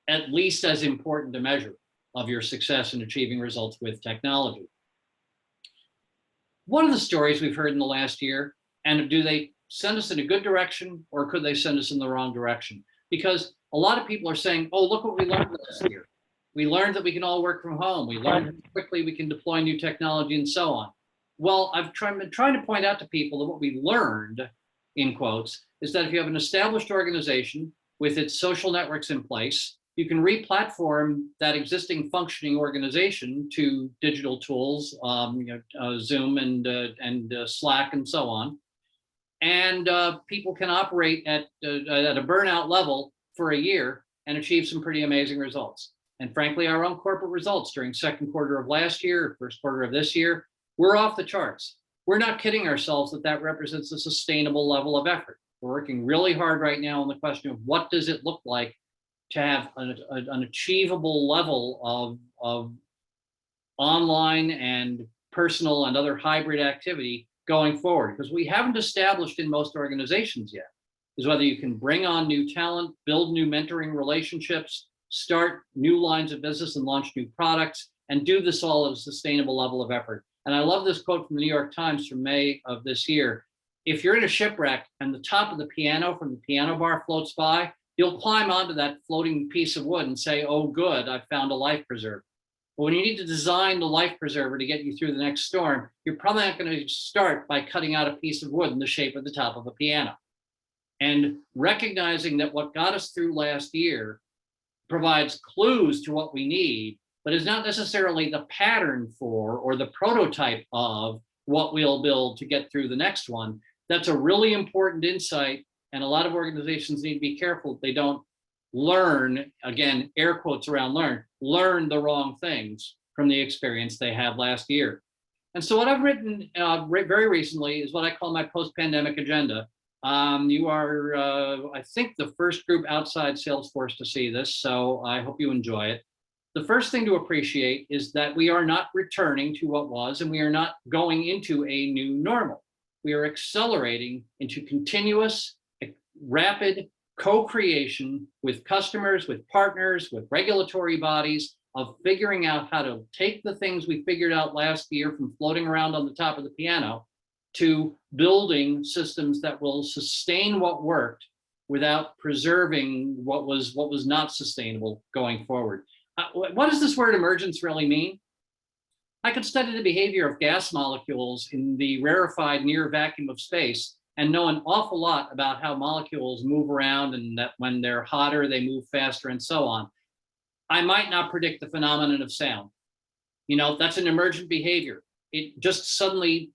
at least as important a measure of your success in achieving results with technology. What are the stories we've heard in the last year, and do they send us in a good direction, or could they send us in the wrong direction? Because a lot of people are saying, oh, look what we learned last year. We learned that we can all work from home. We learned how quickly we can deploy new technology and so on. Well, I've been trying to point out to people that what we learned, in quotes, is that if you have an established organization with its social networks in place, you can re-platform that existing functioning organization to digital tools, Zoom and Slack and so on. And people can operate at a burnout level for a year and achieve some pretty amazing results. And frankly, our own corporate results during second quarter of last year, first quarter of this year, we're off the charts. We're not kidding ourselves that that represents a sustainable level of effort. We're working really hard right now on the question of what does it look like to have an achievable level of online and personal and other hybrid activity going forward, because we haven't established in most organizations yet is whether you can bring on new talent, build new mentoring relationships, start new lines of business and launch new products, and do this all at a sustainable level of effort. And I love this quote from the New York Times from May of this year. If you're in a shipwreck and the top of the piano from the piano bar floats by, you'll climb onto that floating piece of wood and say, oh, good, I found a life preserver. But when you need to design the life preserver to get you through the next storm, you're probably not going to start by cutting out a piece of wood in the shape of the top of a piano. And recognizing that what got us through last year provides clues to what we need, but is not necessarily the pattern for or the prototype of what we'll build to get through the next one. That's a really important insight. And a lot of organizations need to be careful they don't learn, again, air quotes around learn the wrong things from the experience they had last year. And so what I've written very recently is what I call my post-pandemic agenda. You are, I think, the first group outside Salesforce to see this, so I hope you enjoy it. The first thing to appreciate is that we are not returning to what was, and we are not going into a new normal. We are accelerating into continuous, rapid co-creation with customers, with partners, with regulatory bodies of figuring out how to take the things we figured out last year from floating around on the top of the piano to building systems that will sustain what worked without preserving what was not sustainable going forward. What does this word emergence really mean? I could study the behavior of gas molecules in the rarefied near vacuum of space and know an awful lot about how molecules move around and that when they're hotter, they move faster and so on. I might not predict the phenomenon of sound. You know, that's an emergent behavior. It just suddenly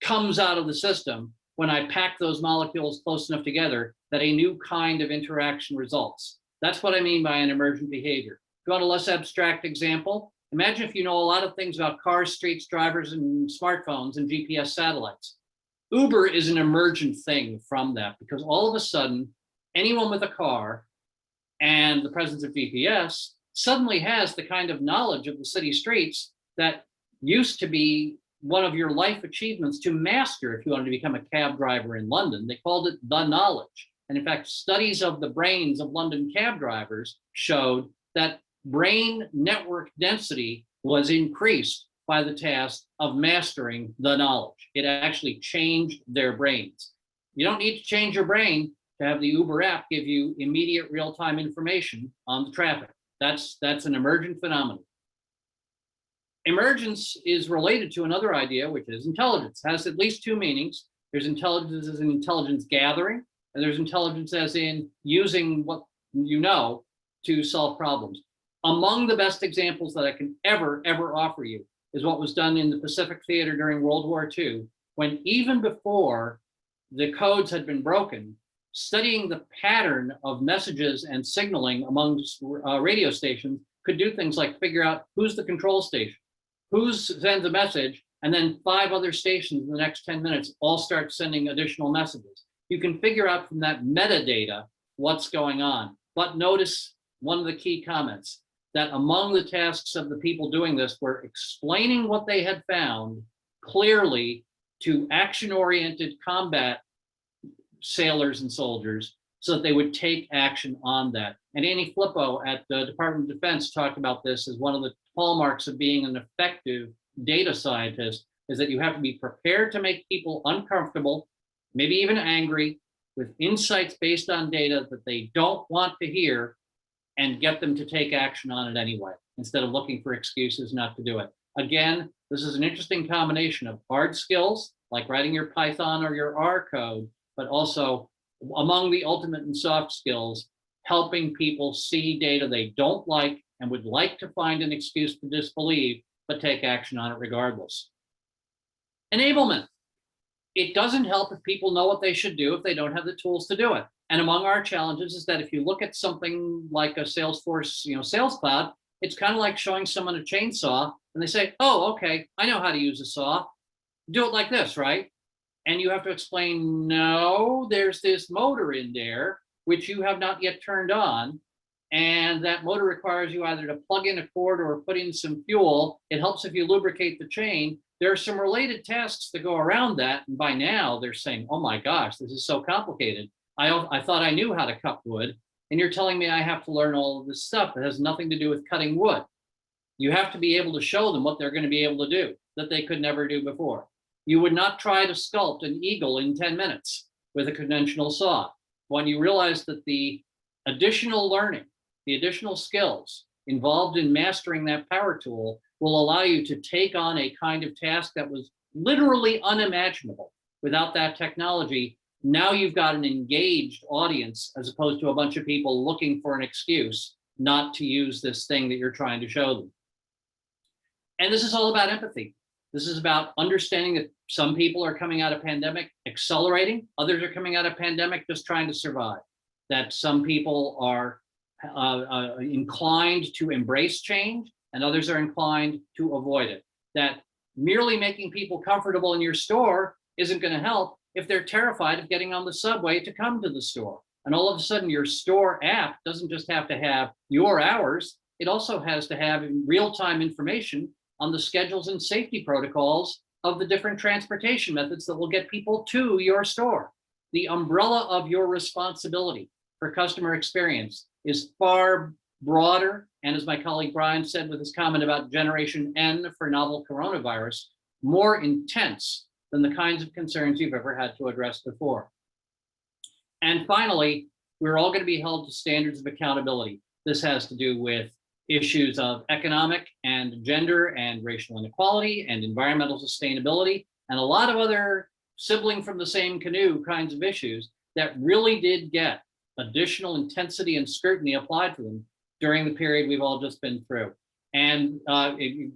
comes out of the system when I pack those molecules close enough together that a new kind of interaction results. That's what I mean by an emergent behavior. If you want a less abstract example, imagine if you know a lot of things about cars, streets, drivers, and smartphones and GPS satellites. Uber is an emergent thing from that because all of a sudden, anyone with a car and the presence of GPS suddenly has the kind of knowledge of the city streets that used to be one of your life achievements to master if you wanted to become a cab driver in London. They called it the knowledge. And in fact, studies of the brains of London cab drivers showed that brain network density was increased by the task of mastering the knowledge. It actually changed their brains. You don't need to change your brain to have the Uber app give you immediate real-time information on the traffic. That's an emergent phenomenon. Emergence is related to another idea, which is intelligence. It has at least two meanings. There's intelligence as in intelligence gathering, and there's intelligence as in using what you know to solve problems. Among the best examples that I can ever offer you is what was done in the Pacific Theater during World War II, when even before the codes had been broken, studying the pattern of messages and signaling amongst radio stations could do things like figure out who's the control station, who sends a message, and then 5 other stations in the next 10 minutes all start sending additional messages. You can figure out from that metadata what's going on. But notice one of the key comments, that among the tasks of the people doing this were explaining what they had found clearly to action-oriented combat sailors and soldiers so that they would take action on that. And Annie Flippo at the Department of Defense talked about this as one of the hallmarks of being an effective data scientist, is that you have to be prepared to make people uncomfortable, maybe even angry, with insights based on data that they don't want to hear, and get them to take action on it anyway, instead of looking for excuses not to do it. Again, this is an interesting combination of hard skills, like writing your Python or your R code, but also among the ultimate and soft skills, helping people see data they don't like and would like to find an excuse to disbelieve, but take action on it regardless. Enablement. It doesn't help if people know what they should do if they don't have the tools to do it. And among our challenges is that if you look at something like a Salesforce, Sales Cloud, it's kind of like showing someone a chainsaw and they say, oh, okay, I know how to use a saw. Do it like this, right? And you have to explain, no, there's this motor in there, which you have not yet turned on. And that motor requires you either to plug in a cord or put in some fuel. It helps if you lubricate the chain. There are some related tasks that go around that. And by now they're saying, oh my gosh, this is so complicated. I thought I knew how to cut wood. And you're telling me I have to learn all of this stuff that has nothing to do with cutting wood. You have to be able to show them what they're going to be able to do that they could never do before. You would not try to sculpt an eagle in 10 minutes with a conventional saw. When you realize that the additional learning, the additional skills involved in mastering that power tool will allow you to take on a kind of task that was literally unimaginable without that technology. Now you've got an engaged audience as opposed to a bunch of people looking for an excuse not to use this thing that you're trying to show them. And this is all about empathy. This is about understanding that some people are coming out of pandemic accelerating, others are coming out of pandemic just trying to survive. That some people are inclined to embrace change and others are inclined to avoid it. That merely making people comfortable in your store isn't going to help if they're terrified of getting on the subway to come to the store. And all of a sudden your store app doesn't just have to have your hours, it also has to have real-time information on the schedules and safety protocols of the different transportation methods that will get people to your store. The umbrella of your responsibility for customer experience is far broader, and as my colleague Brian said with his comment about Generation N for novel coronavirus, more intense than the kinds of concerns you've ever had to address before. And finally, we're all going to be held to standards of accountability. This has to do with issues of economic and gender and racial inequality and environmental sustainability and a lot of other sibling from the same canoe kinds of issues that really did get additional intensity and scrutiny applied to them during the period we've all just been through. And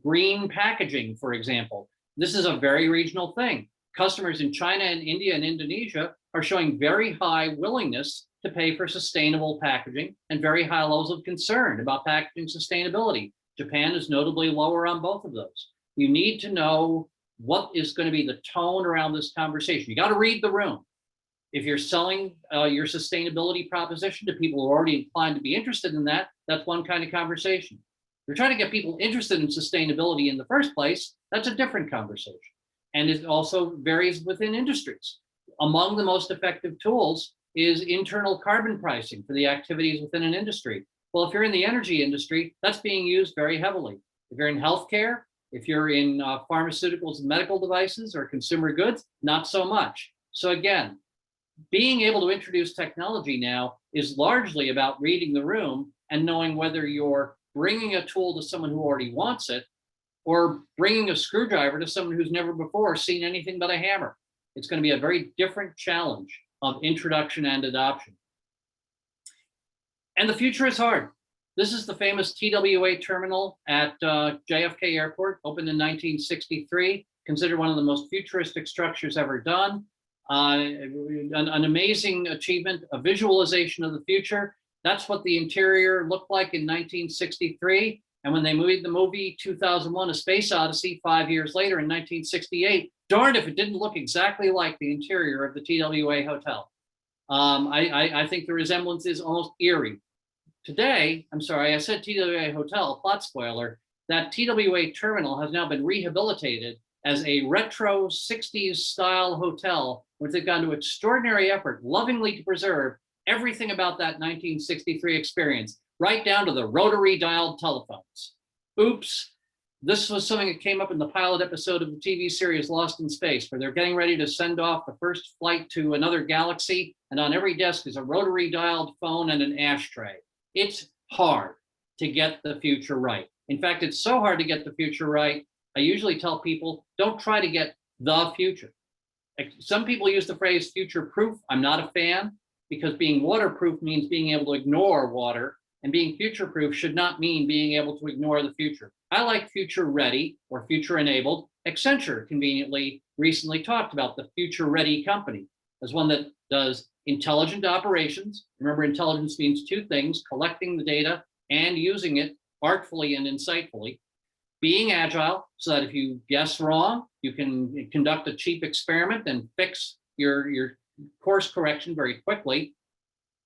green packaging, for example, this is a very regional thing. Customers in China and India and Indonesia are showing very high willingness to pay for sustainable packaging and very high levels of concern about packaging sustainability. Japan is notably lower on both of those. You need to know what is going to be the tone around this conversation. You got to read the room. If you're selling your sustainability proposition to people who are already inclined to be interested in that, that's one kind of conversation. If you're trying to get people interested in sustainability in the first place, that's a different conversation. And it also varies within industries. Among the most effective tools is internal carbon pricing for the activities within an industry. Well, if you're in the energy industry, that's being used very heavily. If you're in healthcare, if you're in pharmaceuticals and medical devices or consumer goods, not so much. So again, being able to introduce technology now is largely about reading the room and knowing whether you're bringing a tool to someone who already wants it or bringing a screwdriver to someone who's never before seen anything but a hammer. It's going to be a very different challenge of introduction and adoption. And the future is hard. This is the famous TWA terminal at JFK Airport, opened in 1963, considered one of the most futuristic structures ever done. An amazing achievement, a visualization of the future. That's what the interior looked like in 1963. And when they made the movie 2001, A Space Odyssey, 5 years later in 1968, darned if it didn't look exactly like the interior of the TWA hotel. I think the resemblance is almost eerie. Today, I'm sorry, I said TWA hotel, plot spoiler, that TWA terminal has now been rehabilitated as a retro 60s style hotel, which they've gone to extraordinary effort, lovingly to preserve everything about that 1963 experience, right down to the rotary dialed telephones. Oops, this was something that came up in the pilot episode of the TV series Lost in Space, where they're getting ready to send off the first flight to another galaxy, and on every desk is a rotary dialed phone and an ashtray. It's hard to get the future right. In fact, it's so hard to get the future right, I usually tell people, don't try to get the future. Some people use the phrase future proof. I'm not a fan, because being waterproof means being able to ignore water, and being future proof should not mean being able to ignore the future. I like future ready or future enabled. Accenture conveniently recently talked about the future ready company as one that does intelligent operations. Remember, intelligence means two things: collecting the data and using it artfully and insightfully. Being agile, so that if you guess wrong, you can conduct a cheap experiment and fix your course correction very quickly.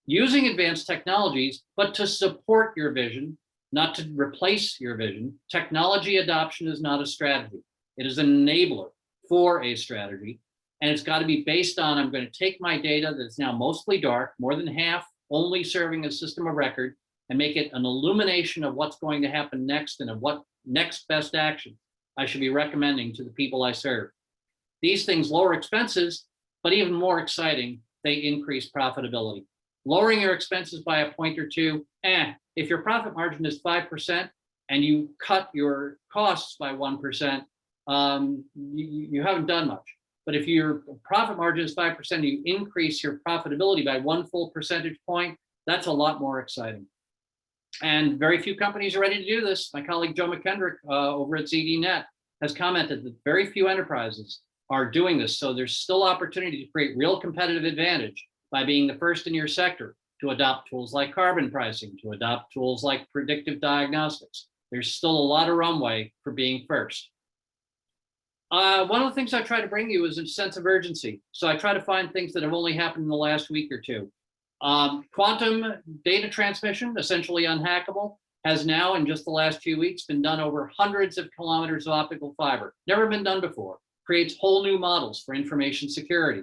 Using advanced technologies, but to support your vision, not to replace your vision. Technology adoption is not a strategy. It is an enabler for a strategy. And it's got to be based on, I'm going to take my data that's now mostly dark, more than half only serving as system of record, and make it an illumination of what's going to happen next and of what next best action I should be recommending to the people I serve. These things lower expenses, but even more exciting, they increase profitability. Lowering your expenses by a point or two, if your profit margin is 5% and you cut your costs by 1%, you haven't done much. But if your profit margin is 5% and you increase your profitability by 1 full percentage point, that's a lot more exciting. And very few companies are ready to do this. My colleague Joe McKendrick over at ZDNet has commented that very few enterprises are doing this. So there's still opportunity to create real competitive advantage by being the first in your sector to adopt tools like carbon pricing, to adopt tools like predictive diagnostics. There's still a lot of runway for being first. One of the things I try to bring you is a sense of urgency. So I try to find things that have only happened in the last week or two. Quantum data transmission, essentially unhackable, has now in just the last few weeks been done over hundreds of kilometers of optical fiber. Never been done before. Creates whole new models for information security.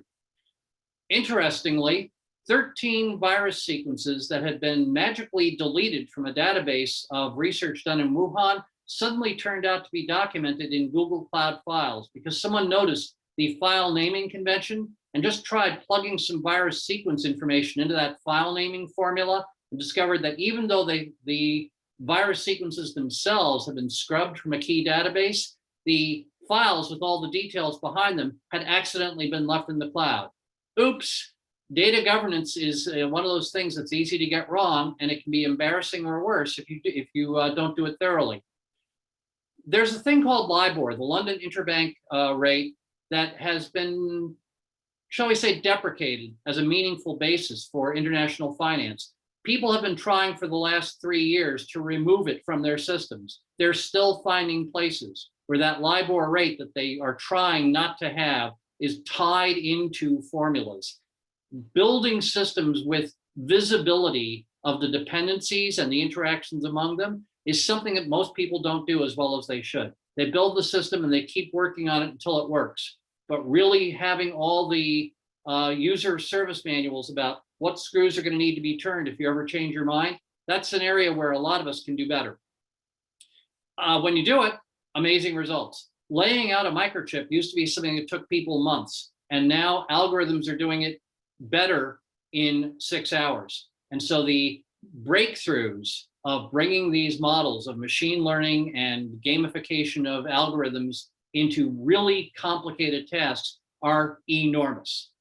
Interestingly, 13 virus sequences that had been magically deleted from a database of research done in Wuhan suddenly turned out to be documented in Google Cloud Files because someone noticed the file naming convention and just tried plugging some virus sequence information into that file naming formula and discovered that even though the virus sequences themselves have been scrubbed from a key database, the files with all the details behind them had accidentally been left in the cloud. Oops. Data governance is one of those things that's easy to get wrong, and it can be embarrassing or worse if you don't do it thoroughly. There's a thing called LIBOR, the London Interbank Rate, that has been, shall we say, deprecated as a meaningful basis for international finance. People have been trying for the last 3 years to remove it from their systems. They're still finding places where that LIBOR rate that they are trying not to have is tied into formulas. building systems with visibility of the dependencies and the interactions among them is something that most people don't do as well as they should. They build the system and they keep working on it until it works. But really having all the user service manuals about what screws are going to need to be turned if you ever change your mind, that's an area where a lot of us can do better. When you do it, amazing results. Laying out a microchip used to be something that took people months, and now algorithms are doing it better in 6 hours. And so the breakthroughs of bringing these models of machine learning and gamification of algorithms into really complicated tasks are enormous.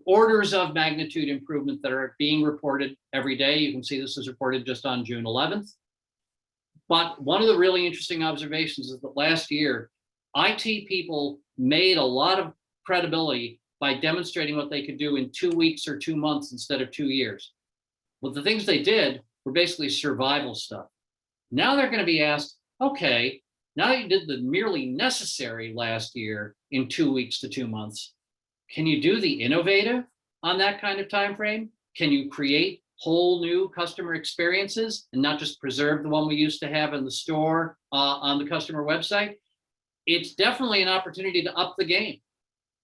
Orders of magnitude improvement that are being reported every day. You can see this is reported just on June 11th. But one of the really interesting observations is that last year, IT people made a lot of credibility by demonstrating what they could do in 2 weeks or 2 months instead of 2 years. Well, the things they did were basically survival stuff. Now they're going to be asked, okay, now that you did the merely necessary last year in 2 weeks to 2 months, can you do the innovative on that kind of time frame? Can you create whole new customer experiences and not just preserve the one we used to have in the store on the customer website? It's definitely an opportunity to up the game.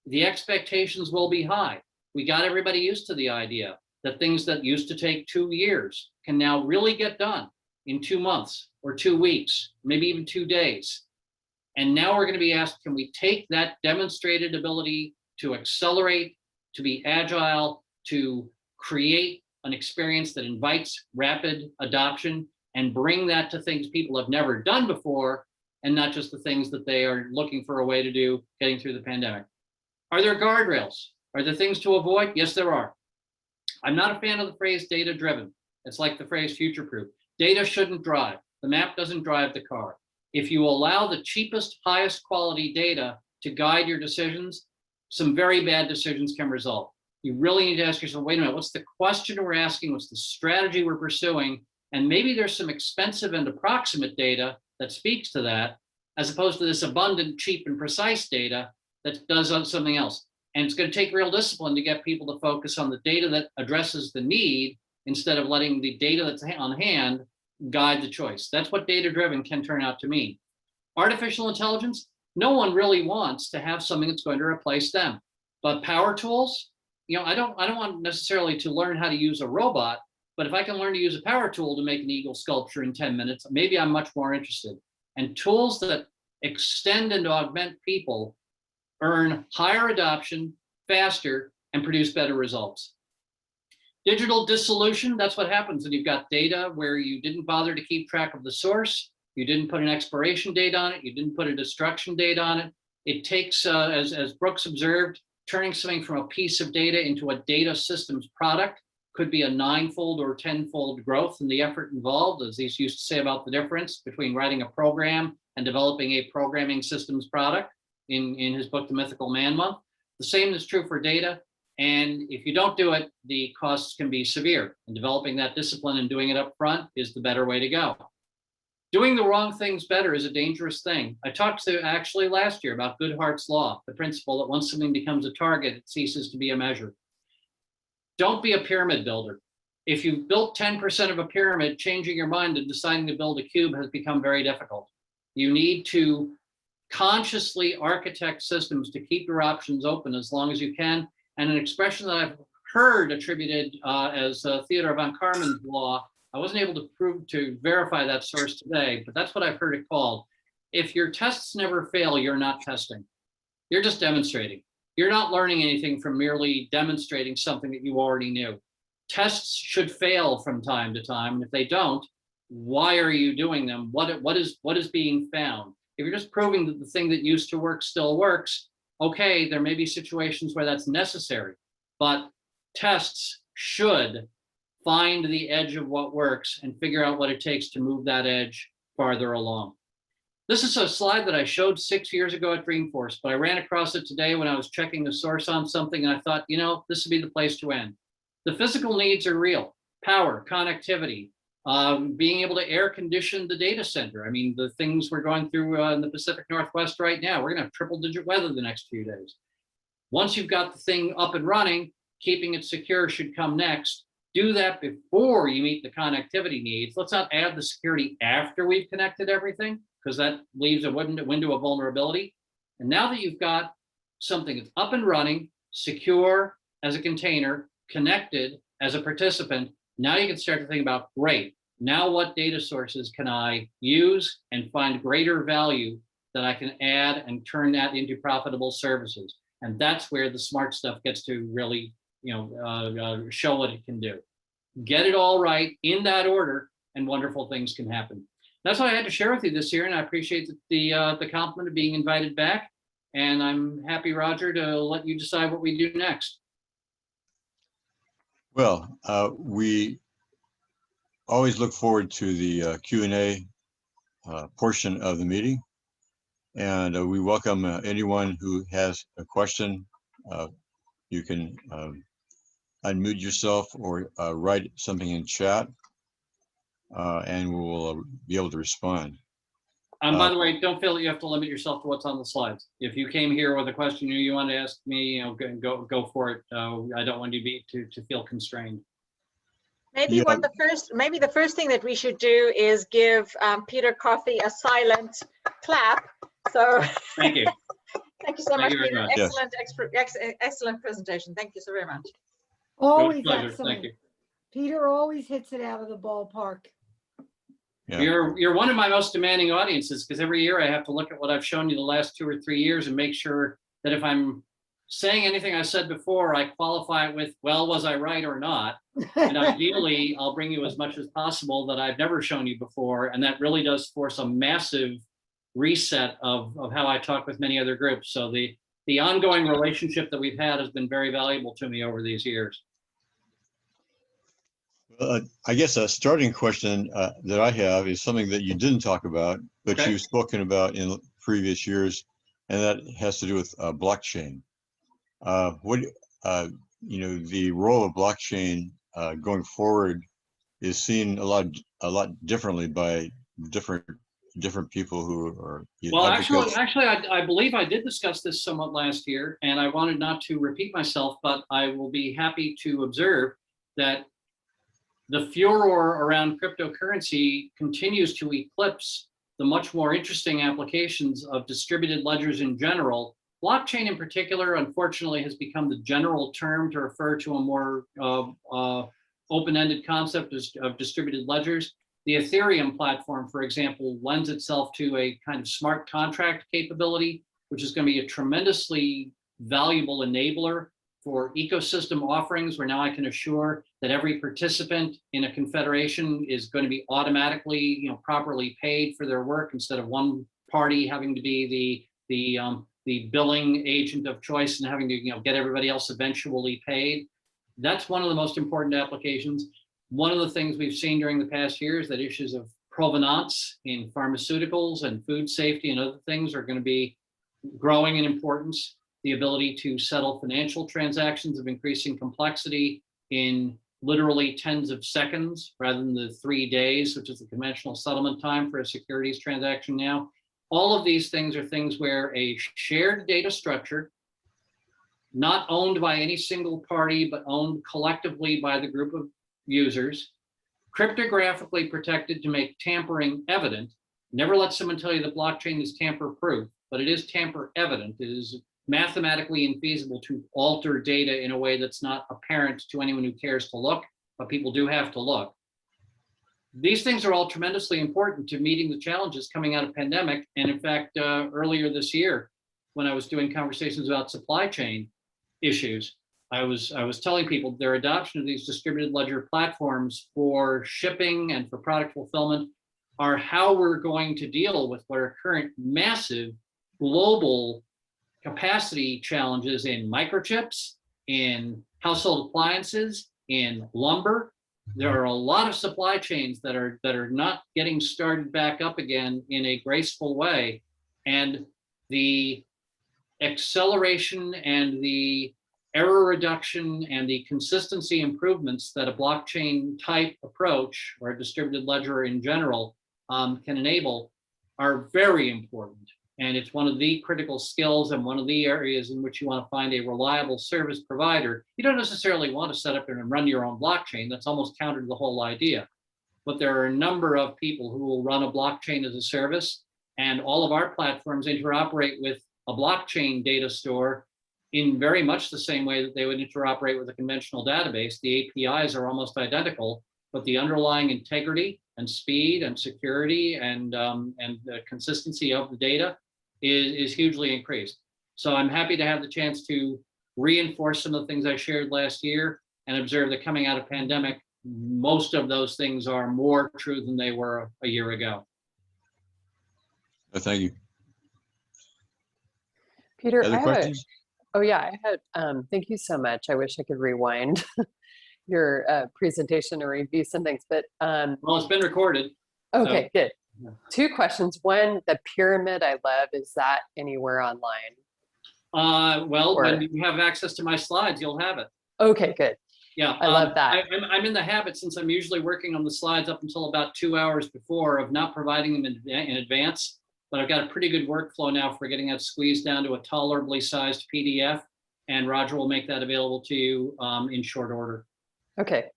The expectations will be high. We got everybody used to the idea that things that used to take 2 years can now really get done in 2 months or 2 weeks, maybe even 2 days. And now we're going to be asked, can we take that demonstrated ability to accelerate, to be agile, to create an experience that invites rapid adoption and bring that to things people have never done before, and not just the things that they are looking for a way to do getting through the pandemic. Are there guardrails? Are there things to avoid? Yes, there are. I'm not a fan of the phrase data driven. It's like the phrase future proof. Data shouldn't drive. The map doesn't drive the car. If you allow the cheapest, highest quality data to guide your decisions, some very bad decisions can result. You really need to ask yourself, wait a minute, what's the question we're asking? What's the strategy we're pursuing? And maybe there's some expensive and approximate data that speaks to that, as opposed to this abundant, cheap, and precise data that does something else. And it's going to take real discipline to get people to focus on the data that addresses the need instead of letting the data that's on hand guide the choice. That's what data-driven can turn out to mean. Artificial intelligence, no one really wants to have something that's going to replace them. But power tools, I don't want necessarily to learn how to use a robot, but if I can learn to use a power tool to make an eagle sculpture in 10 minutes, maybe I'm much more interested. And tools that extend and augment people earn higher adoption, faster, and produce better results. Digital dissolution, that's what happens when you've got data where you didn't bother to keep track of the source, you didn't put an expiration date on it, you didn't put a destruction date on it. It takes, as Brooks observed, turning something from a piece of data into a data systems product could be a 9-fold or 10-fold growth in the effort involved, as these used to say about the difference between writing a program and developing a programming systems product in his book, The Mythical Man Month. The same is true for data. And if you don't do it, the costs can be severe. And developing that discipline and doing it up front is the better way to go. Doing the wrong things better is a dangerous thing. I talked to actually last year about Goodhart's Law, the principle that once something becomes a target, it ceases to be a measure. Don't be a pyramid builder. If you've built 10% of a pyramid, changing your mind and deciding to build a cube has become very difficult. You need to consciously architect systems to keep your options open as long as you can. And an expression that I've heard attributed as Theodore von Karman's law, I wasn't able to verify that source today, but that's what I've heard it called. If your tests never fail, you're not testing. You're just demonstrating. You're not learning anything from merely demonstrating something that you already knew. Tests should fail from time to time. And if they don't, why are you doing them? What is being found? If you're just proving that the thing that used to work still works, okay, there may be situations where that's necessary, but tests should find the edge of what works and figure out what it takes to move that edge farther along. This is a slide that I showed 6 years ago at Dreamforce, but I ran across it today when I was checking the source on something, and I thought, this would be the place to end. The physical needs are real: power, connectivity, being able to air condition the data center. I mean, the things we're going through in the Pacific Northwest right now, we're going to have triple-digit weather the next few days. Once you've got the thing up and running, keeping it secure should come next. Do that before you meet the connectivity needs. Let's not add the security after we've connected everything, because that leaves a window of vulnerability. And now that you've got something that's up and running, secure as a container, connected as a participant, now you can start to think about, great, now what data sources can I use and find greater value that I can add and turn that into profitable services. And that's where the smart stuff gets to really, show what it can do. Get it all right in that order, and wonderful things can happen. That's what I had to share with you this year, and I appreciate the compliment of being invited back. And I'm happy, Roger, to let you decide what we do next. Well, we always look forward to the Q&A portion of the meeting. And we welcome anyone who has a question. You can unmute yourself or write something in chat, and we'll be able to respond. By the way, don't feel that you have to limit yourself to what's on the slides. If you came here with a question you want to ask me, go for it. I don't want you to feel constrained. Maybe maybe the first thing that we should do is give Peter Coffey a silent clap. So thank you. Thank you so much, Peter. Excellent, excellent presentation. Thank you so very much. Always Pleasure. excellent. Thank you. Peter always hits it out of the ballpark. Yeah. You're one of my most demanding audiences, because every year I have to look at what I've shown you the last 2 or 3 years and make sure that if I'm saying anything I said before, I qualify it with, well, was I right or not? And ideally, I'll bring you as much as possible that I've never shown you before. And that really does force a massive reset of how I talk with many other groups. So the ongoing relationship that we've had has been very valuable to me over these years. I guess a starting question that I have is something that you didn't talk about, but Okay. you've spoken about in previous years, and that has to do with blockchain. The role of blockchain going forward is seen a lot differently by different people who are. Well, actually, I believe I did discuss this somewhat last year, and I wanted not to repeat myself, but I will be happy to observe that the furor around cryptocurrency continues to eclipse the much more interesting applications of distributed ledgers in general. Blockchain in particular, unfortunately, has become the general term to refer to a more open-ended concept of distributed ledgers. The Ethereum platform, for example, lends itself to a kind of smart contract capability, which is going to be a tremendously valuable enabler for ecosystem offerings, where now I can assure that every participant in a confederation is going to be automatically, properly paid for their work, instead of one party having to be the billing agent of choice and having to, get everybody else eventually paid. That's one of the most important applications. One of the things we've seen during the past year is that issues of provenance in pharmaceuticals and food safety and other things are going to be growing in importance. The ability to settle financial transactions of increasing complexity in literally tens of seconds rather than the 3 days, which is the conventional settlement time for a securities transaction now. All of these things are things where a shared data structure, not owned by any single party, but owned collectively by the group of users, cryptographically protected to make tampering evident. Never let someone tell you that blockchain is tamper-proof, but it is tamper-evident. It is mathematically infeasible to alter data in a way that's not apparent to anyone who cares to look, but people do have to look. These things are all tremendously important to meeting the challenges coming out of pandemic. And in fact, earlier this year, when I was doing conversations about supply chain issues, I was telling people their adoption of these distributed ledger platforms for shipping and for product fulfillment are how we're going to deal with what are current massive global capacity challenges in microchips, in household appliances, in lumber. There are a lot of supply chains that are not getting started back up again in a graceful way. And the acceleration and the error reduction and the consistency improvements that a blockchain type approach, or a distributed ledger in general, can enable are very important. And it's one of the critical skills and one of the areas in which you want to find a reliable service provider. You don't necessarily want to set up and run your own blockchain. That's almost counter to the whole idea. But there are a number of people who will run a blockchain as a service, and all of our platforms interoperate with a blockchain data store in very much the same way that they would interoperate with a conventional database. The APIs are almost identical, but the underlying integrity and speed and security and the consistency of the data is hugely increased. So I'm happy to have the chance to reinforce some of the things I shared last year and observe that coming out of pandemic, most of those things are more true than they were a year ago. Thank you. Peter, Other I have questions? oh yeah, I had, thank you so much. I wish I could rewind your presentation or review some things, but Well, it's been recorded. okay, good. yeah. 2 questions. One, the pyramid I love, is that anywhere online? Well, Or- when you have access to my slides, you'll have it. Okay, good. Yeah, I love that. I'm in the habit, since I'm usually working on the slides up until about 2 hours before, of not providing them in advance. But I've got a pretty good workflow now for getting that squeezed down to a tolerably sized PDF. And Roger will make that available to you in short order. Okay,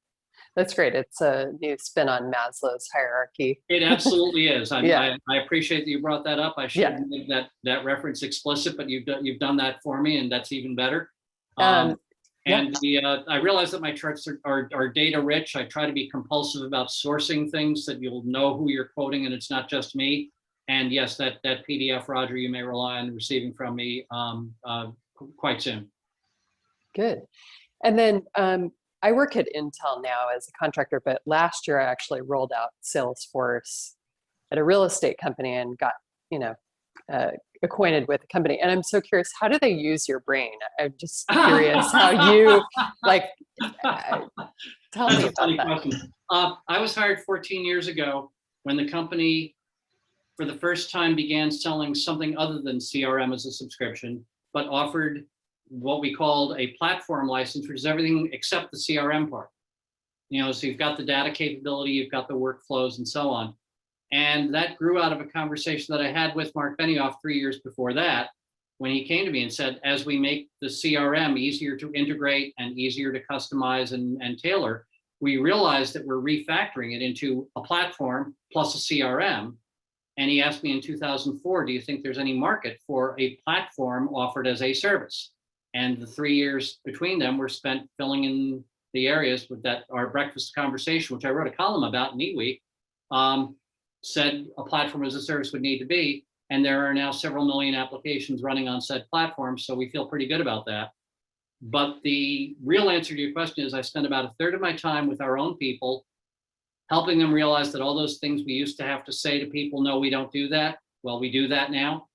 that's great. It's a new spin on Maslow's hierarchy. It absolutely is. Yeah. I appreciate that you brought that up. I should Yeah. make that reference explicit, but you've done that for me, and that's even better. Yeah. And I realize that my charts are data rich. I try to be compulsive about sourcing things that you'll know who you're quoting, and it's not just me. And yes, that PDF, Roger, you may rely on receiving from me quite soon. Good. And then I work at Intel now as a contractor, but last year I actually rolled out Salesforce at a real estate company and got, acquainted with the company. And I'm so curious, how do they use your brain? I'm just curious how you tell That's me a about funny that. question. I was hired 14 years ago when the company, for the first time, began selling something other than CRM as a subscription, but offered what we called a platform license, which is everything except the CRM part. So you've got the data capability, you've got the workflows, and so on. And that grew out of a conversation that I had with Mark Benioff 3 years before that, when he came to me and said, as we make the CRM easier to integrate and easier to customize and tailor, we realized that we're refactoring it into a platform plus a CRM. And he asked me in 2004, do you think there's any market for a platform offered as a service? And the 3 years between them were spent filling in the areas with that, our breakfast conversation, which I wrote a column about in eWeek, said a platform as a service would need to be. And there are now several million applications running on said platform. So we feel pretty good about that. But the real answer to your question is I spend about a third of my time with our own people, helping them realize that all those things we used to have to say to people, no, we don't do that. Well, we do that now.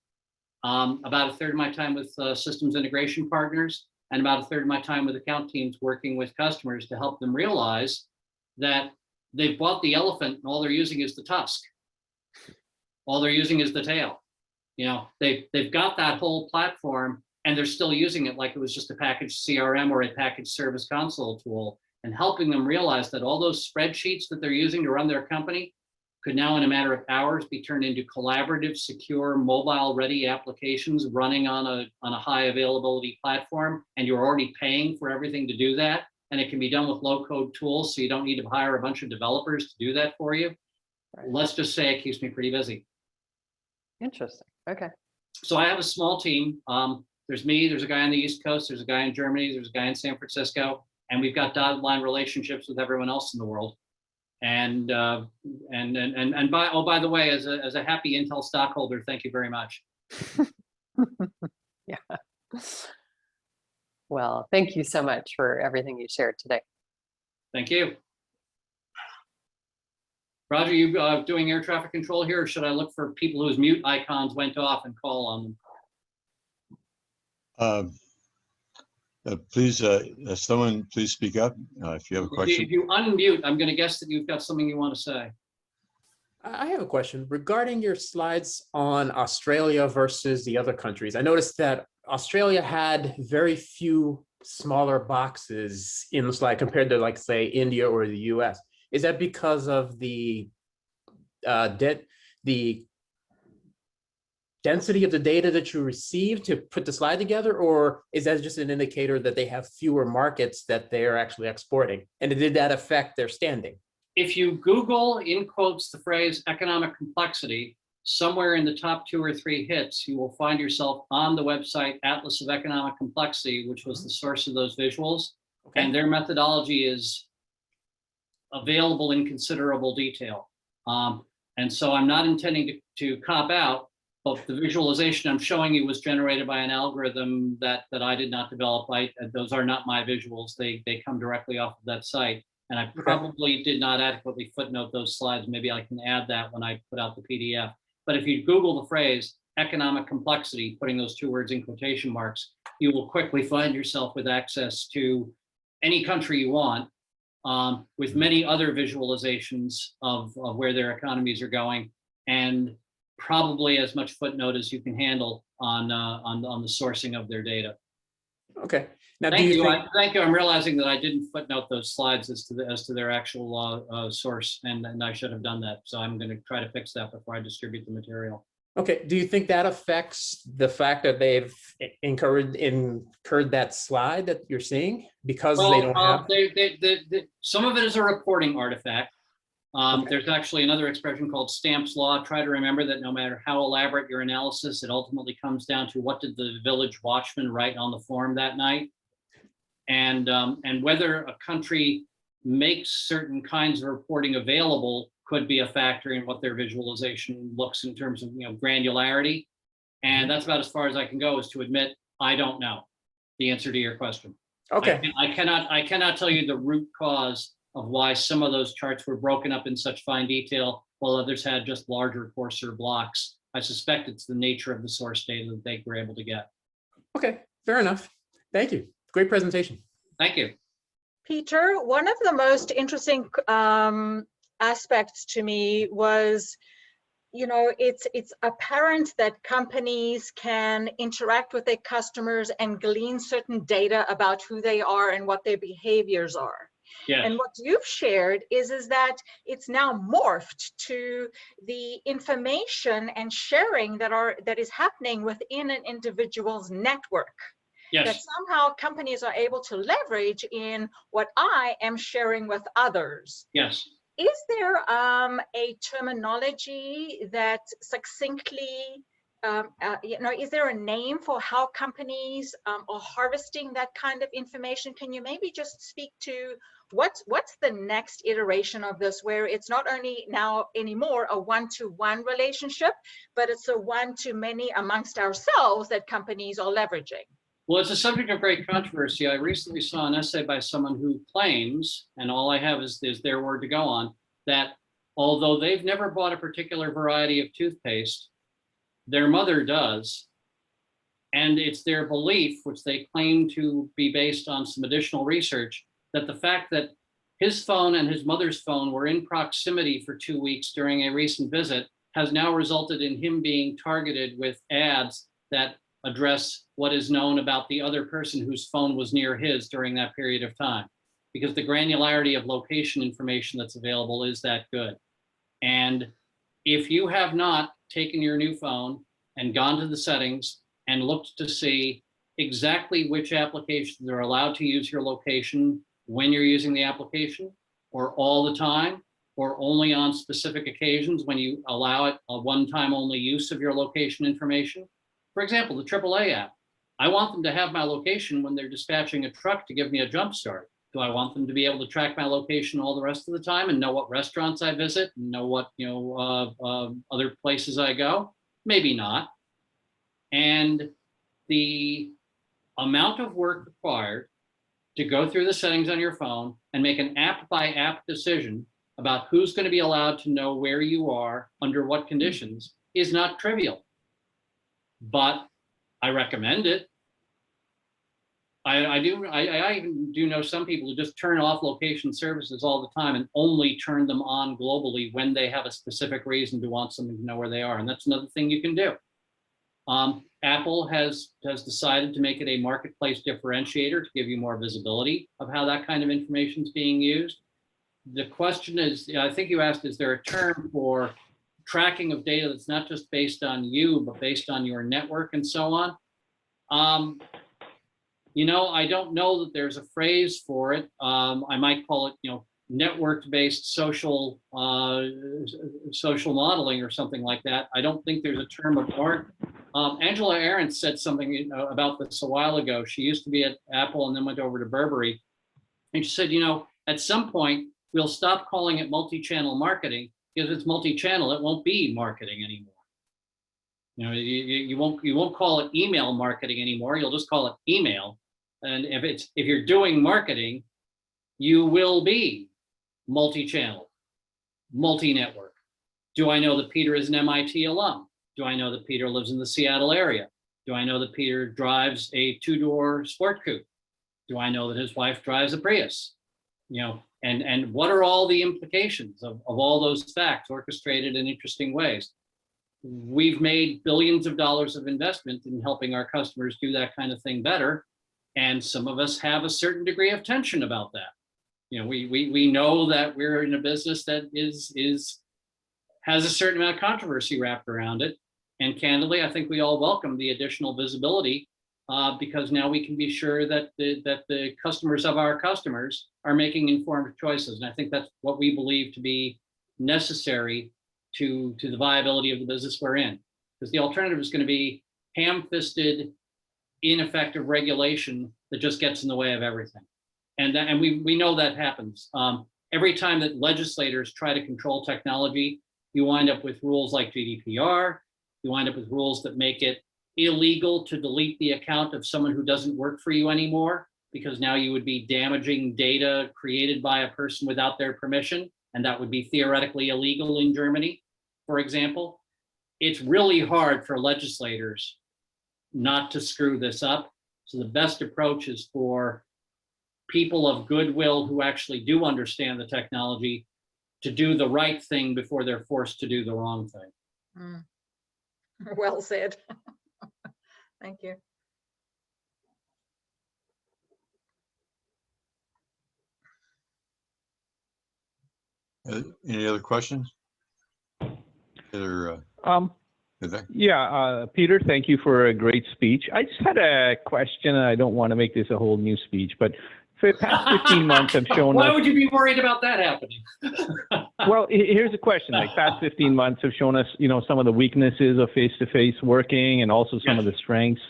About a third of my time with systems integration partners, and about a third of my time with account teams working with customers to help them realize that they've bought the elephant and all they're using is the tusk. All they're using is the tail. They've got that whole platform and they're still using it like it was just a packaged CRM or a packaged service console tool, and helping them realize that all those spreadsheets that they're using to run their company could now, in a matter of hours, be turned into collaborative, secure, mobile-ready applications running on a high availability platform, and you're already paying for everything to do that. And it can be done with low-code tools, so you don't need to hire a bunch of developers to do that for you. Right. Let's just say it keeps me pretty busy. Interesting. Okay. So I have a small team. There's me, there's a guy on the East Coast, there's a guy in Germany, there's a guy in San Francisco, and we've got dotted line relationships with everyone else in the world. And by the way, as a happy Intel stockholder, thank you very much. Yeah. Well, thank you so much for everything you shared today. Thank you. Roger, you doing air traffic control here, or should I look for people whose mute icons went off and call on them? Please, someone please speak up if you have a question. If you unmute, I'm going to guess that you've got something you want to say. I have a question regarding your slides on Australia versus the other countries. I noticed that Australia had very few smaller boxes in the slide compared to, like, say, India or the US. Is that because of the density of the data that you receive to put the slide together, or is that just an indicator that they have fewer markets that they are actually exporting? And did that affect their standing? If you Google in quotes the phrase economic complexity, somewhere in the top 2 or 3 hits, you will find yourself on the website Atlas of Economic Complexity, which was the source of those visuals. Okay. And their methodology is available in considerable detail. And so I'm not intending to cop out, but the visualization I'm showing you was generated by an algorithm that I did not develop. Those are not my visuals. They come directly off of that site. And I probably did not adequately footnote those slides. Maybe I can add that when I put out the PDF. But if you Google the phrase economic complexity, putting those 2 words in quotation marks, you will quickly find yourself with access to any country you want, with many other visualizations of where their economies are going, and probably as much footnote as you can handle on the sourcing of their data. Okay. Now, Thank do you you. think, Thank you. I'm realizing that I didn't footnote those slides as to their actual source, and I should have done that. So I'm going to try to fix that before I distribute the material. okay, do you think that affects the fact that they've incurred that slide that you're seeing because they don't have? Some of it is a reporting artifact. Okay. There's actually another expression called Stamp's Law. Try to remember that no matter how elaborate your analysis, it ultimately comes down to what did the village watchman write on the form that night, and whether a country makes certain kinds of reporting available could be a factor in what their visualization looks in terms of granularity. And that's about as far as I can go, is to admit I don't know the answer to your question. Okay. I cannot tell you the root cause of why some of those charts were broken up in such fine detail while others had just larger, coarser blocks. I suspect it's the nature of the source data that they were able to get. Okay, fair enough. Thank you. Great presentation. Thank you. Peter, one of the most interesting aspects to me was, it's apparent that companies can interact with their customers and glean certain data about who they are and what their behaviors are. Yes. And what you've shared is that it's now morphed to the information and sharing that is happening within an individual's network. That Yes. somehow companies are able to leverage in what I am sharing with others. Yes. Is there a terminology that succinctly, is there a name for how companies are harvesting that kind of information? Can you maybe just speak to what's the next iteration of this, where it's not only now anymore a one-to-one relationship, but it's a one-to-many amongst ourselves that companies are leveraging? Well, it's a subject of great controversy. I recently saw an essay by someone who claims, and all I have is their word to go on, that although they've never bought a particular variety of toothpaste, their mother does. And it's their belief, which they claim to be based on some additional research, that the fact that his phone and his mother's phone were in proximity for 2 weeks during a recent visit has now resulted in him being targeted with ads that address what is known about the other person whose phone was near his during that period of time, because the granularity of location information that's available is that good. And if you have not taken your new phone and gone to the settings and looked to see exactly which applications are allowed to use your location when you're using the application, or all the time, or only on specific occasions when you allow it a one-time only use of your location information. For example, the AAA app. I want them to have my location when they're dispatching a truck to give me a jump start. Do I want them to be able to track my location all the rest of the time and know what restaurants I visit, and know what other places I go? Maybe not. And the amount of work required to go through the settings on your phone and make an app by app decision about who's going to be allowed to know where you are under what conditions is not trivial. But I recommend it. I even do know some people who just turn off location services all the time and only turn them on globally when they have a specific reason to want someone to know where they are. And that's another thing you can do. Apple has decided to make it a marketplace differentiator to give you more visibility of how that kind of information is being used. The question is, I think you asked, is there a term for tracking of data that's not just based on you, but based on your network and so on. You know, I don't know that there's a phrase for it. I might call it, you know, network-based social modeling or something like that. I don't think there's a term of art. Angela Arendt said something about this a while ago. She used to be at Apple and then went over to Burberry. And she said, you know, at some point, we'll stop calling it multi-channel marketing, because if it's multi-channel, it won't be marketing anymore. You know, you won't call it email marketing anymore. You'll just call it email. And if you're doing marketing, you will be multi-channel, multi-network. Do I know that Peter is an MIT alum? Do I know that Peter lives in the Seattle area? Do I know that Peter drives a two-door sport coupe? Do I know that his wife drives a Prius? You know, and what are all the implications of all those facts orchestrated in interesting ways? We've made billions of dollars of investment in helping our customers do that kind of thing better. And some of us have a certain degree of tension about that. You know, we know that we're in a business that has a certain amount of controversy wrapped around it. And candidly, I think we all welcome the additional visibility because now we can be sure that the customers of our customers are making informed choices. And I think that's what we believe to be necessary to the viability of the business we're in. Because the alternative is going to be ham-fisted, ineffective regulation that just gets in the way of everything. And we know that happens. Every time that legislators try to control technology, you wind up with rules like GDPR. You wind up with rules that make it illegal to delete the account of someone who doesn't work for you anymore, because now you would be damaging data created by a person without their permission, and that would be theoretically illegal in Germany, for example. It's really hard for legislators not to screw this up. So the best approach is for people of goodwill who actually do understand the technology to do the right thing before they're forced to do the wrong thing. Mm. Well said. Thank you. Any other questions? Either, Vivek? Yeah, Peter, thank you for a great speech. I just had a question, and I don't want to make this a whole new speech, but for the past 15 months have shown Why us... would you be worried about that happening? Well, here's a question. Like, past 15 months have shown us, you know, some of the weaknesses of face-to-face working and also some of the strengths.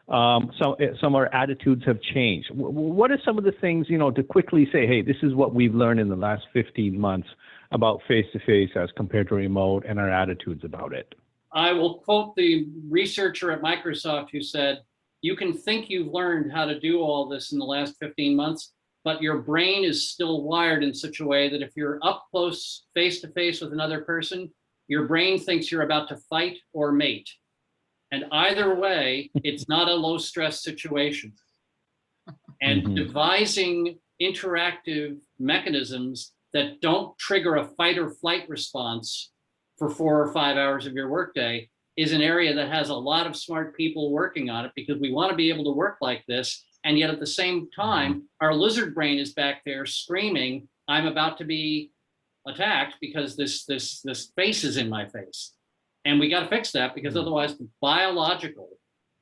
Some of our attitudes have changed. What are some of the things, you know, to quickly say, hey, this is what we've learned in the last 15 months about face-to-face as compared to remote and our attitudes about it? I will quote the researcher at Microsoft who said, you can think you've learned how to do all this in the last 15 months, but your brain is still wired in such a way that if you're up close face-to-face with another person, your brain thinks you're about to fight or mate. And either way, it's not a low stress situation. And devising interactive mechanisms that don't trigger a fight or flight response for 4 or 5 hours of your workday is an area that has a lot of smart people working on it, because we want to be able to work like this. And yet at the same time, our lizard brain is back there screaming, I'm about to be attacked because this face is in my face. And we got to fix that, because otherwise the biological,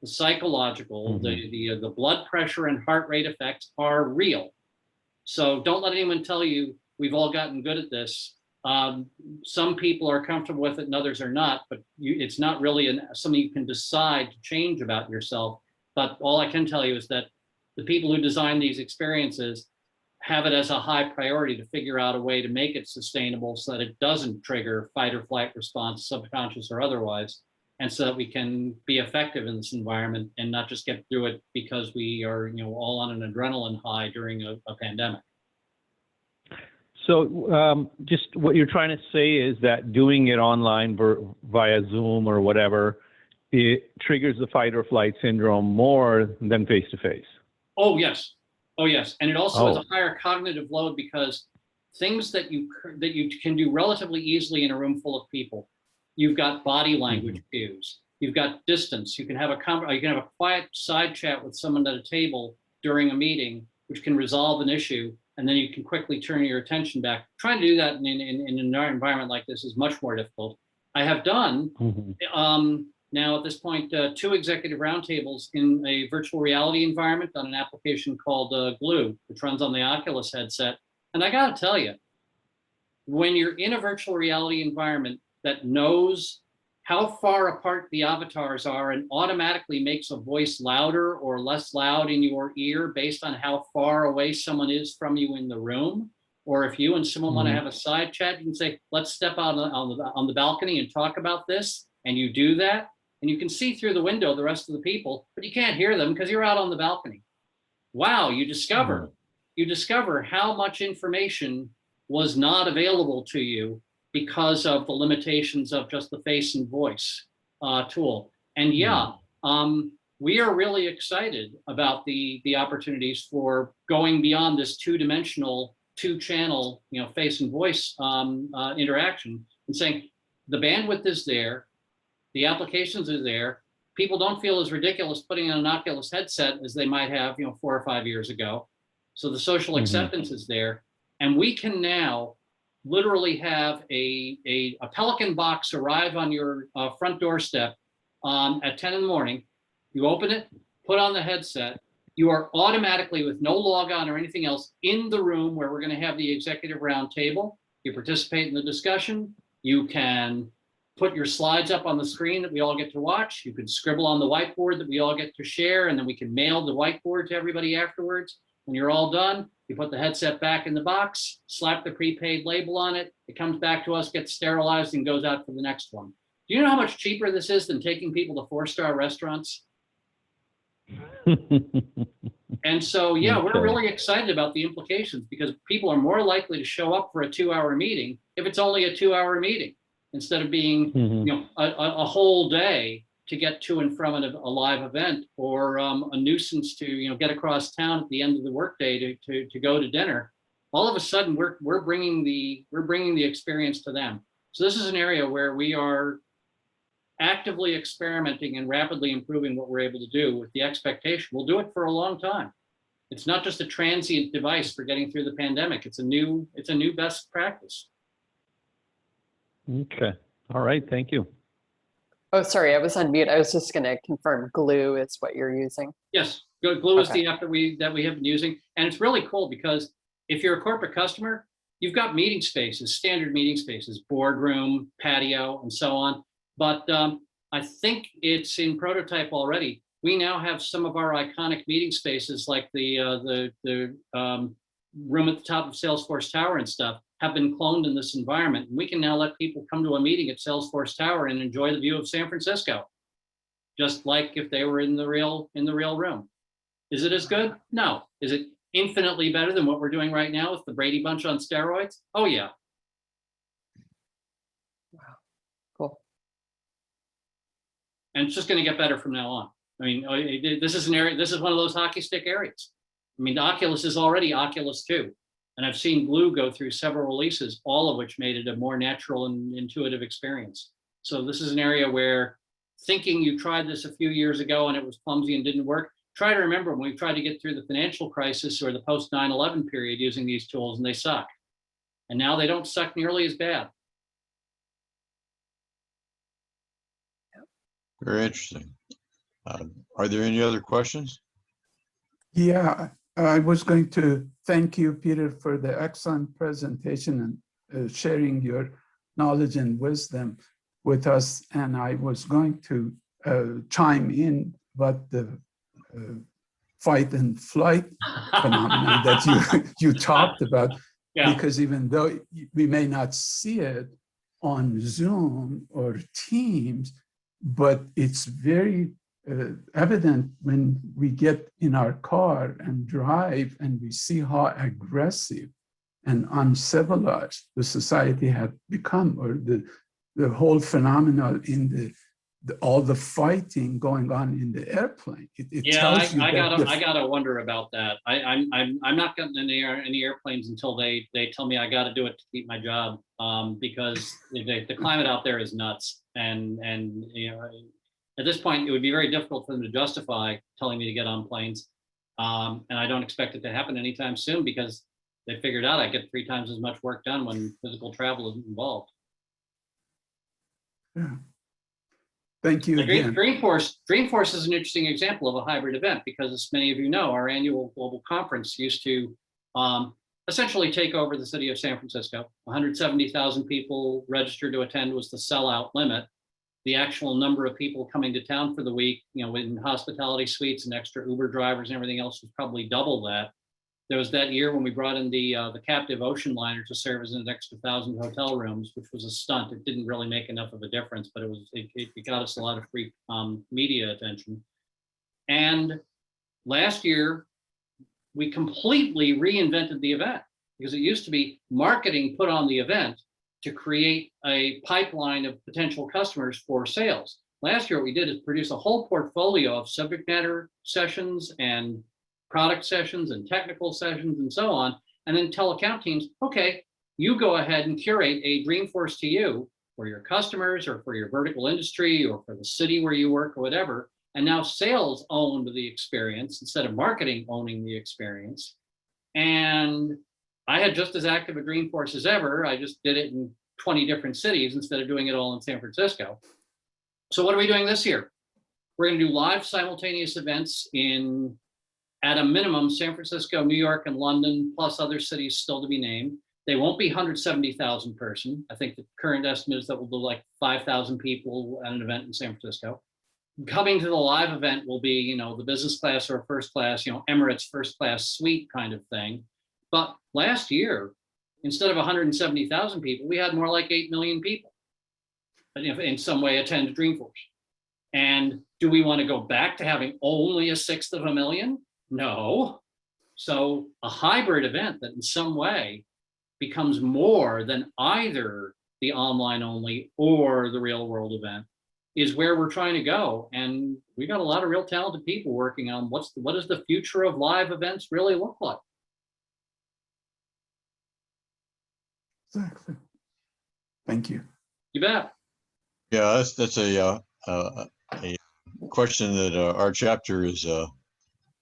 the psychological, the blood pressure and heart rate effects are real. So don't let anyone tell you we've all gotten good at this. Some people are comfortable with it and others are not, but it's not really something you can decide to change about yourself. But all I can tell you is that the people who design these experiences have it as a high priority to figure out a way to make it sustainable so that it doesn't trigger fight or flight response, subconscious or otherwise, and so that we can be effective in this environment and not just get through it because we are, you know, all on an adrenaline high during a pandemic. So just what you're trying to say is that doing it online via Zoom or whatever, it triggers the fight or flight syndrome more than face-to-face. Oh, yes. Oh, yes. And it also has a higher cognitive load, because things that you can do relatively easily in a room full of people. You've got body language cues. You've got distance. You can have a quiet side chat with someone at a table during a meeting, which can resolve an issue, and then you can quickly turn your attention back. Trying to do that in an environment like this is much more difficult. I have done Mhm. now at this point, 2 executive roundtables in a virtual reality environment on an application called Glue, which runs on the Oculus headset. And I gotta tell you, when you're in a virtual reality environment that knows how far apart the avatars are and automatically makes a voice louder or less loud in your ear based on how far away someone is from you in the room, or if you and someone want to Mhm. have a side chat, you can say, let's step out on the balcony and talk about this. And you do that, and you can see through the window the rest of the people, but you can't hear them because you're out on the balcony. Wow, you discover how much information was not available to you because of the limitations of just the face and voice tool. And yeah, we are really excited about the opportunities for going beyond this two-dimensional, two-channel, face and voice interaction, and saying the bandwidth is there, the applications are there. People don't feel as ridiculous putting on an Oculus headset as they might have, 4 or 5 years ago. So the social Mhm. acceptance is there, and we can now literally have a Pelican box arrive on your front doorstep at 10 in the morning. You open it, put on the headset. You are automatically, with no logon or anything else, in the room where we're going to have the executive roundtable. You participate in the discussion. You can put your slides up on the screen that we all get to watch. You can scribble on the whiteboard that we all get to share, and then we can mail the whiteboard to everybody afterwards. When you're all done, you put the headset back in the box, slap the prepaid label on it. It comes back to us, gets sterilized, and goes out for the next one. Do you know how much cheaper this is than taking people to 4-star restaurants? And so, yeah, we're Okay. really excited about the implications because people are more likely to show up for a 2-hour meeting if it's only a 2-hour meeting instead of being, Mhm. a whole day to get to and from a live event, or a nuisance to, get across town at the end of the workday to go to dinner. All of a sudden, we're bringing the experience to them. So this is an area where we are actively experimenting and rapidly improving what we're able to do with the expectation we'll do it for a long time. It's not just a transient device for getting through the pandemic. It's a new best practice. Okay. All right. Thank you. Oh, sorry, I was on mute. I was just going to confirm Glue is what you're using. Yes, Glue is Okay. the app that we have been using, and it's really cool because if you're a corporate customer, you've got meeting spaces, standard meeting spaces, boardroom, patio, and so on. But I think it's in prototype already. We now have some of our iconic meeting spaces, like the room at the top of Salesforce Tower and stuff, have been cloned in this environment. And we can now let people come to a meeting at Salesforce Tower and enjoy the view of San Francisco, just like if they were in the real room. Is it as good? No. Is it infinitely better than what we're doing right now with the Brady Bunch on steroids? Oh yeah. Cool. And it's just going to get better from now on. I mean, this is one of those hockey stick areas. I mean, the Oculus is already Oculus 2. And I've seen Glue go through several releases, all of which made it a more natural and intuitive experience. So this is an area where thinking you tried this a few years ago and it was clumsy and didn't work, try to remember when we tried to get through the financial crisis or the post 9/11 period using these tools, and they suck. And now they don't suck nearly as bad. Very interesting. Are there any other questions? Yeah, I was going to thank you, Peter, for the excellent presentation and sharing your knowledge and wisdom with us. And I was going to chime in about the fight and flight phenomenon that you talked about, Yeah. because even though we may not see it on Zoom or Teams, but it's very evident when we get in our car and drive and we see how aggressive and uncivilized the society had become, or the whole phenomenon in all the fighting going on in the airplane. It Yeah, tells you I that gotta wonder about that. I'm not getting in any airplanes until they tell me I got to do it to keep my job, because the climate out there is nuts, and at this point it would be very difficult for them to justify telling me to get on planes, and I don't expect it to happen anytime soon because they figured out I get 3 times as much work done when physical travel isn't involved. Yeah. Thank you again. Dreamforce is an interesting example of a hybrid event because, as many of you know, our annual global conference used to essentially take over the city of San Francisco. 170,000 people registered to attend was the sellout limit. The actual number of people coming to town for the week, you know, in hospitality suites and extra Uber drivers and everything else was probably double that. There was that year when we brought in the captive ocean liner to serve as an extra 1,000 hotel rooms, which was a stunt. It didn't really make enough of a difference, but it got us a lot of free media attention. And last year, we completely reinvented the event because it used to be marketing put on the event to create a pipeline of potential customers for sales. Last year, what we did is produce a whole portfolio of subject matter sessions and product sessions and technical sessions and so on, and then tell account teams, okay, you go ahead and curate a Dreamforce to you for your customers or for your vertical industry or for the city where you work or whatever. And now sales owned the experience instead of marketing owning the experience. And I had just as active a Dreamforce as ever. I just did it in 20 different cities instead of doing it all in San Francisco. So what are we doing this year? We're going to do live simultaneous events in, at a minimum, San Francisco, New York, and London, plus other cities still to be named. They won't be 170,000 person. I think the current estimate is that we'll do like 5,000 people at an event in San Francisco. Coming to the live event will be, you know, the business class or first class, you know, Emirates first class suite kind of thing. But last year, instead of 170,000 people, we had more like 8 million people in some way attend Dreamforce. And do we want to go back to having only 1/6 of a million? No. So a hybrid event that in some way becomes more than either the online only or the real world event is where we're trying to go. And we got a lot of real talented people working on what does the future of live events really look like? Exactly. Thank you. You bet. Yeah, that's a question that our chapter is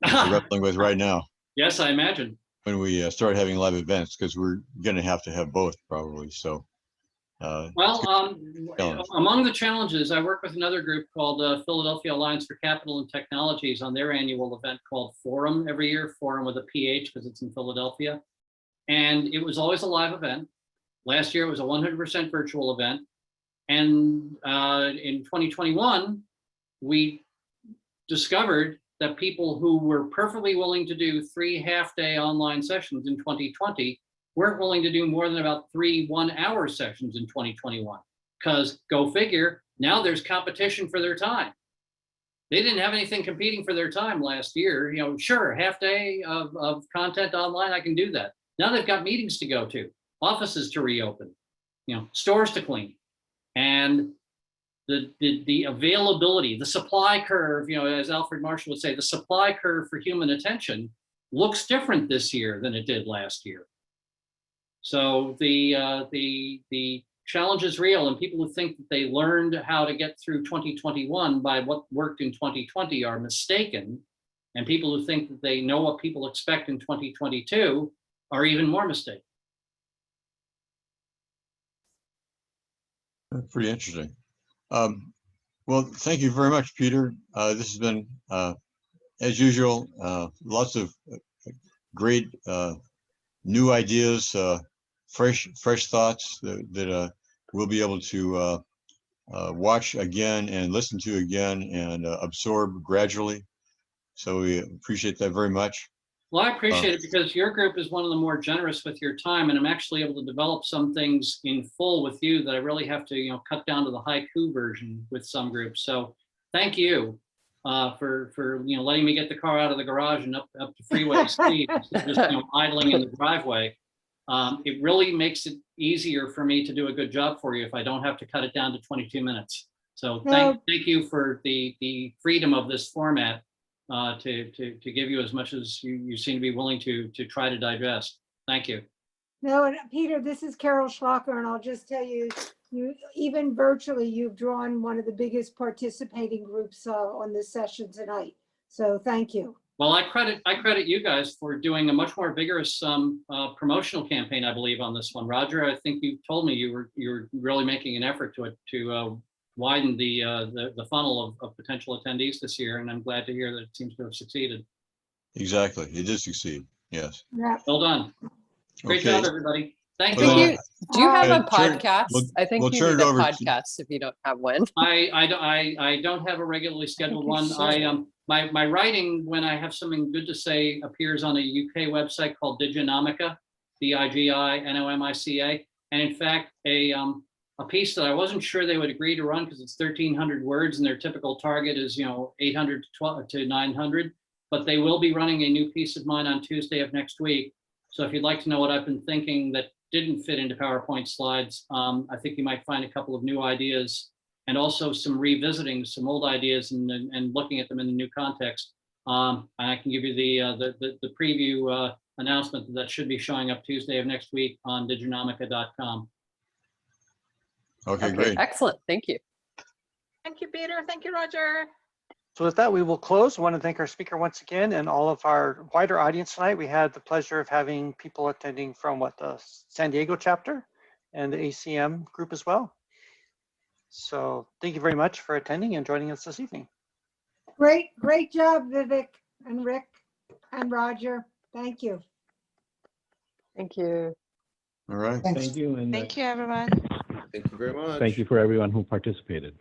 wrestling with right now Yes, I imagine. when we start having live events, because we're going to have both probably. So, Well, among the challenges, I work with another group called Philadelphia Alliance for Capital and Technologies on their annual event called Forum every year, Forum with a PH because it's in Philadelphia. And it was always a live event. Last year, it was a 100% virtual event. And in 2021, we discovered that people who were perfectly willing to do 3 half-day online sessions in 2020 weren't willing to do more than about 3 one-hour sessions in 2021. Because go figure, now there's competition for their time. They didn't have anything competing for their time last year. You know, sure, half day of content online, I can do that. Now they've got meetings to go to, offices to reopen, you know, stores to clean. And the availability, the supply curve, you know, as Alfred Marshall would say, the supply curve for human attention looks different this year than it did last year. So the challenge is real, and people who think that they learned how to get through 2021 by what worked in 2020 are mistaken. And people who think that they know what people expect in 2022 are even more mistaken. pretty interesting. Well, thank you very much, Peter. This has been, as usual, lots of great new ideas, fresh thoughts that we'll be able to watch again and listen to again and absorb gradually. So we appreciate that very much. Well, I appreciate it because your group is one of the more generous with your time, and I'm actually able to develop some things in full with you that I really have to, you know, cut down to the haiku version with some groups. So thank you for you know, letting me get the car out of the garage and up to freeway speed, instead of just, you know, idling in the driveway. It really makes it easier for me to do a good job for you if I don't have to cut it down to 22 minutes. So thank you for the freedom of this format. To give you as much as you seem to be willing to try to digest. Thank you. No, and Peter, this is Carol Schlocker, and I'll just tell you, even virtually, you've drawn one of the biggest participating groups on this session tonight. So thank you. Well, I credit you guys for doing a much more vigorous promotional campaign, I believe, on this one. Roger, I think you told me you were really making an effort to widened the funnel of potential attendees this year, and I'm glad to hear that it seems to have succeeded. Exactly. It did succeed. Yes. Yeah. Well done. Great Okay. job, everybody. Thank Well, you. Think you, do you have a turn- podcast? we'll- I think we'll you turn need it a over to- podcast if you don't have one. I don't have a regularly scheduled you one. should. My writing, when I have something good to say, appears on a UK website called Diginomica, Diginomica. And in fact, a piece that I wasn't sure they would agree to run because it's 1,300 words and their typical target is 800 to 900. But they will be running a new piece of mine on Tuesday of next week. So if you'd like to know what I've been thinking that didn't fit into PowerPoint slides, I think you might find a couple of new ideas and also some revisiting some old ideas and looking at them in the new context. And I can give you the preview announcement that should be showing up Tuesday of next week on diginomica.com. Okay, great. Excellent. Thank you. Thank you, Peter. Thank you, Roger. So with that, we will close. I want to thank our speaker once again and all of our wider audience tonight. We had the pleasure of having people attending from the San Diego chapter and the ACM group as well. So thank you very much for attending and joining us this evening. Great job, Vivek and Rick and Roger. Thank you. Thank you. All right. Thank you. And Thank you, everyone. Thank you very much. thank you for everyone who participated.